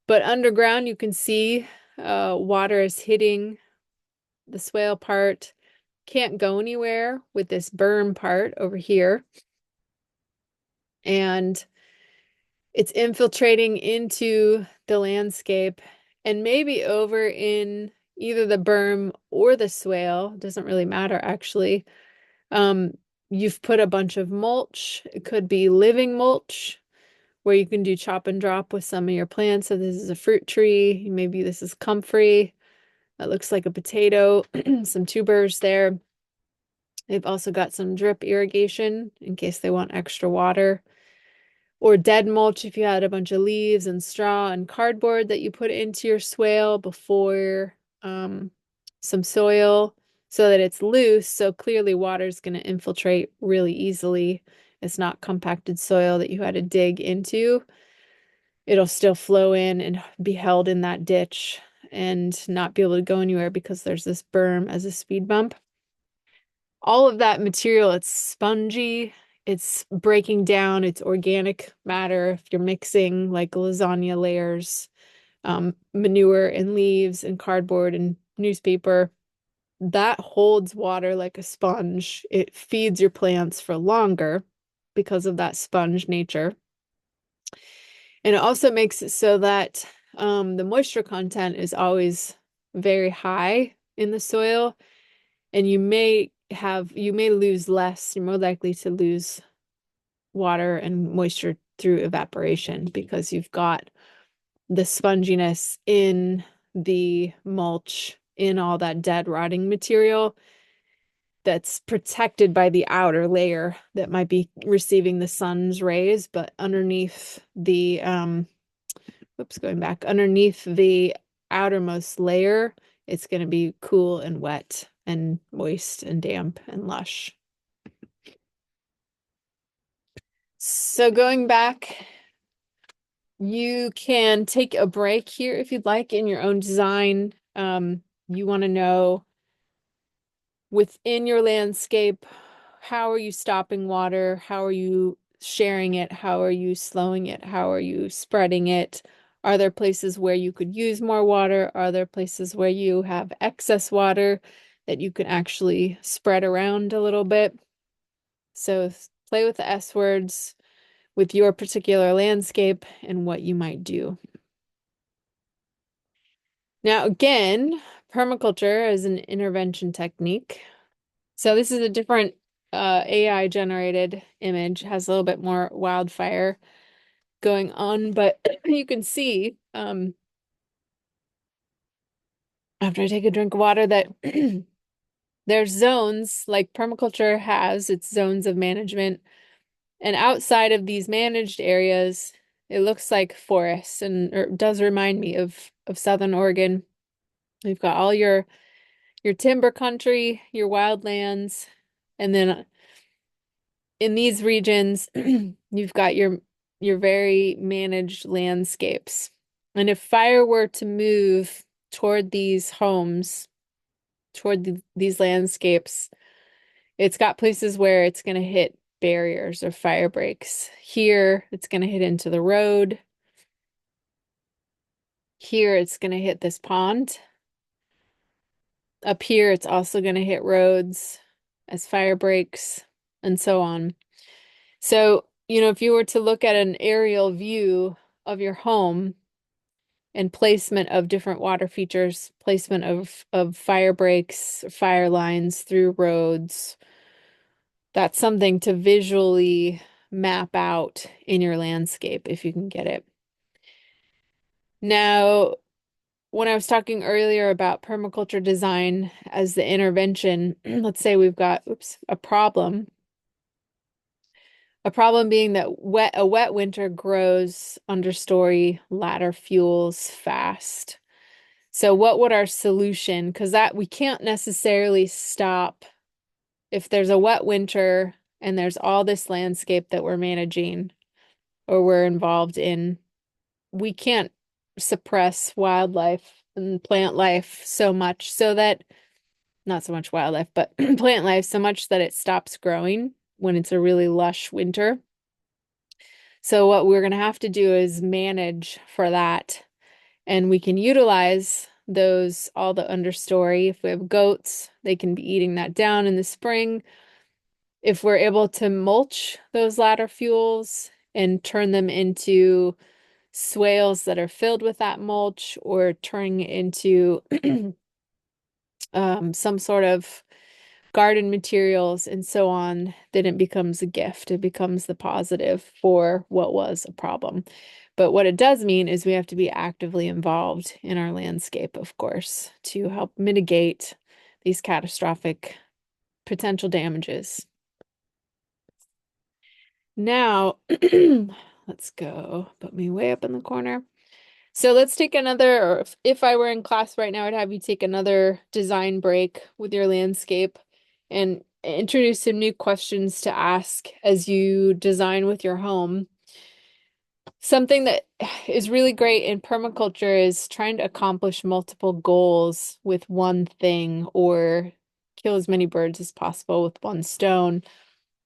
But underground, you can see water is hitting the swale part. Can't go anywhere with this berm part over here. And it's infiltrating into the landscape and maybe over in either the berm or the swale. Doesn't really matter, actually. You've put a bunch of mulch. It could be living mulch where you can do chop and drop with some of your plants. So this is a fruit tree. Maybe this is comfrey. That looks like a potato. Some tubers there. They've also got some drip irrigation in case they want extra water. Or dead mulch if you had a bunch of leaves and straw and cardboard that you put into your swale before some soil so that it's loose. So clearly water is going to infiltrate really easily. It's not compacted soil that you had to dig into. It'll still flow in and be held in that ditch and not be able to go anywhere because there's this berm as a speed bump. All of that material, it's spongy, it's breaking down, it's organic matter. If you're mixing like lasagna layers, manure and leaves and cardboard and newspaper, that holds water like a sponge. It feeds your plants for longer because of that sponge nature. And it also makes it so that the moisture content is always very high in the soil, and you may lose less. You're more likely to lose water and moisture through evaporation because you've got the sponginess in the mulch, in all that dead rotting material that's protected by the outer layer that might be receiving the sun's rays, but underneath the going back, underneath the outermost layer, it's going to be cool and wet and moist and damp and lush. So going back, you can take a break here if you'd like in your own design. You want to know within your landscape, how are you stopping water? How are you sharing it? How are you slowing it? How are you spreading it? Are there places where you could use more water? Are there places where you have excess water that you can actually spread around a little bit? So play with the S words with your particular landscape and what you might do. Now, again, permaculture is an intervention technique. So this is a different AI generated image, has a little bit more wildfire going on, but you can see after I take a drink of water that there's zones like permaculture has its zones of management. And outside of these managed areas, it looks like forests and it does remind me of Southern Oregon. We've got all your timber country, your wildlands, and then in these regions, you've got your very managed landscapes. And if fire were to move toward these homes, toward these landscapes, it's got places where it's going to hit barriers or fire breaks. Here, it's going to hit into the road. Here, it's going to hit this pond. Up here, it's also going to hit roads as fire breaks and so on. So, if you were to look at an aerial view of your home and placement of different water features, placement of fire breaks, fire lines through roads, that's something to visually map out in your landscape if you can get it. Now, when I was talking earlier about permaculture design as the intervention, let's say we've got, a problem. A problem being that a wet winter grows understory ladder fuels fast. So what would our solution, because that we can't necessarily stop if there's a wet winter and there's all this landscape that we're managing or we're involved in, we can't suppress wildlife and plant life so much so that, not so much wildlife, but plant life so much that it stops growing when it's a really lush winter. So what we're going to have to do is manage for that. And we can utilize all the understory. If we have goats, they can be eating that down in the spring. If we're able to mulch those ladder fuels and turn them into swales that are filled with that mulch, or turning it into some sort of garden materials and so on, then it becomes a gift. It becomes the positive for what was a problem. But what it does mean is we have to be actively involved in our landscape, of course, to help mitigate these catastrophic potential damages. Now, let's go, put me way up in the corner. So let's take another, or if I were in class right now, I'd have you take another design break with your landscape and introduce some new questions to ask as you design with your home. Something that is really great in permaculture is trying to accomplish multiple goals with one thing, or kill as many birds as possible with one stone.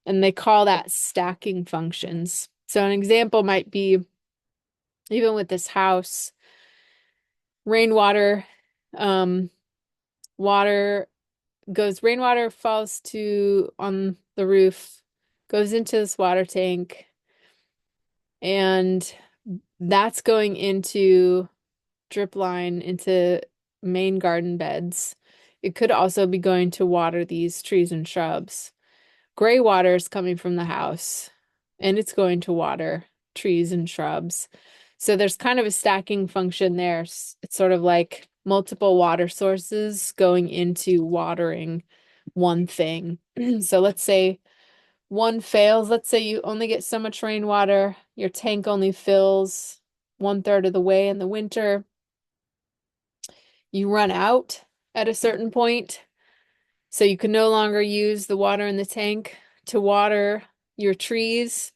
And they call that stacking functions. So an example might be, even with this house, rainwater, water rainwater falls on the roof, goes into this water tank, and that's going into drip line into main garden beds. It could also be going to water these trees and shrubs. Gray water is coming from the house, and it's going to water trees and shrubs. So there's kind of a stacking function there. It's sort of like multiple water sources going into watering one thing. So let's say one fails. Let's say you only get so much rainwater. Your tank only fills 1/3 of the way in the winter. You run out at a certain point. So you can no longer use the water in the tank to water your trees.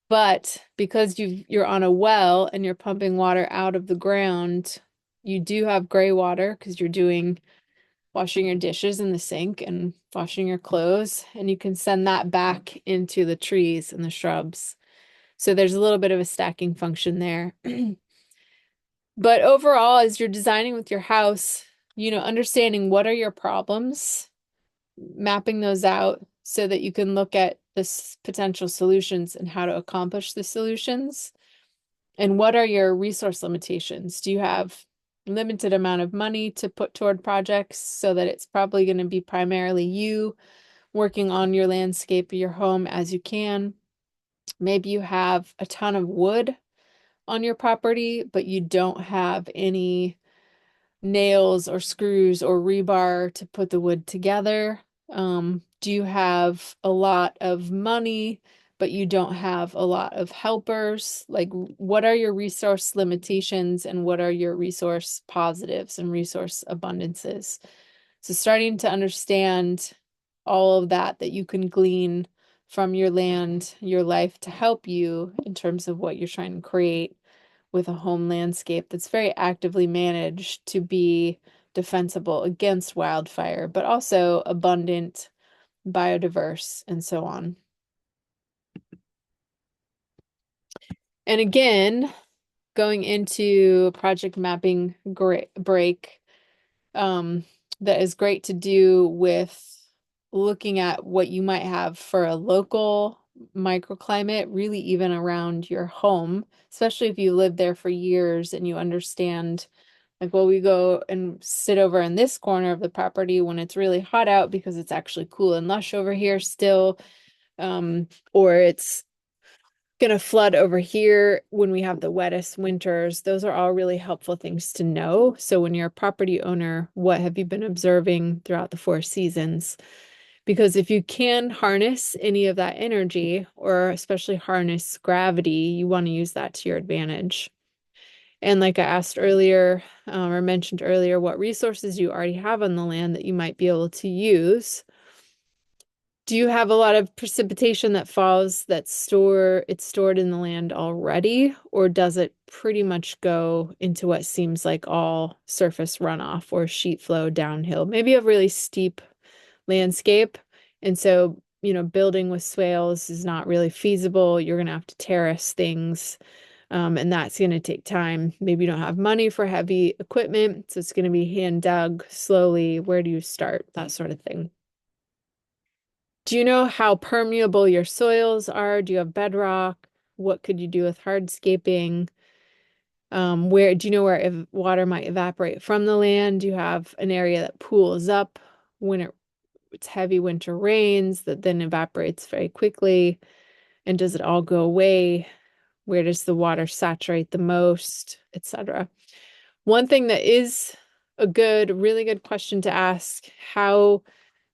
But because you're on a well and you're pumping water out of the ground, you do have gray water because you're washing your dishes in the sink and washing your clothes, and you can send that back into the trees and the shrubs. So there's a little bit of a stacking function there. But overall, as you're designing with your house, understanding what are your problems, mapping those out so that you can look at the potential solutions and how to accomplish the solutions. And what are your resource limitations? Do you have limited amount of money to put toward projects so that it's probably going to be primarily you working on your landscape or your home as you can? Maybe you have a ton of wood on your property, but you don't have any nails or screws or rebar to put the wood together. Do you have a lot of money, but you don't have a lot of helpers? Like, what are your resource limitations and what are your resource positives and resource abundances? So starting to understand all of that you can glean from your land, your life to help you in terms of what you're trying to create with a home landscape that's very actively managed to be defensible against wildfire, but also abundant, biodiverse, and so on. And again, going into project mapping break, um, that is great to do with looking at what you might have for a local microclimate, really even around your home, especially if you live there for years and you understand, like, well, we go and sit over in this corner of the property when it's really hot out because it's actually cool and lush over here still, or it's gonna flood over here when we have the wettest winters. Those are all really helpful things to know. So when you're a property owner, what have you been observing throughout the 4 seasons? Because if you can harness any of that energy, or especially harness gravity, you want to use that to your advantage. And like I asked earlier, or mentioned earlier, what resources you already have on the land that you might be able to use. Do you have a lot of precipitation that falls it's stored in the land already, or does it pretty much go into what seems like all surface runoff or sheet flow downhill? Maybe a really steep landscape. And so, building with swales is not really feasible. You're going to have to terrace things, and that's going to take time. Maybe you don't have money for heavy equipment, so it's going to be hand dug slowly. Where do you start? That sort of thing. Do you know how permeable your soils are? Do you have bedrock? What could you do with hardscaping? Where do you know where water might evaporate from the land? Do you have an area that pools up when it's heavy winter rains that then evaporates very quickly? And does it all go away? Where does the water saturate the most, etc.? One thing that is really good question to ask, how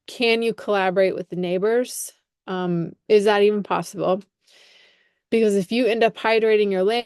can you collaborate with the neighbors? Is that even possible? Because if you end up hydrating your land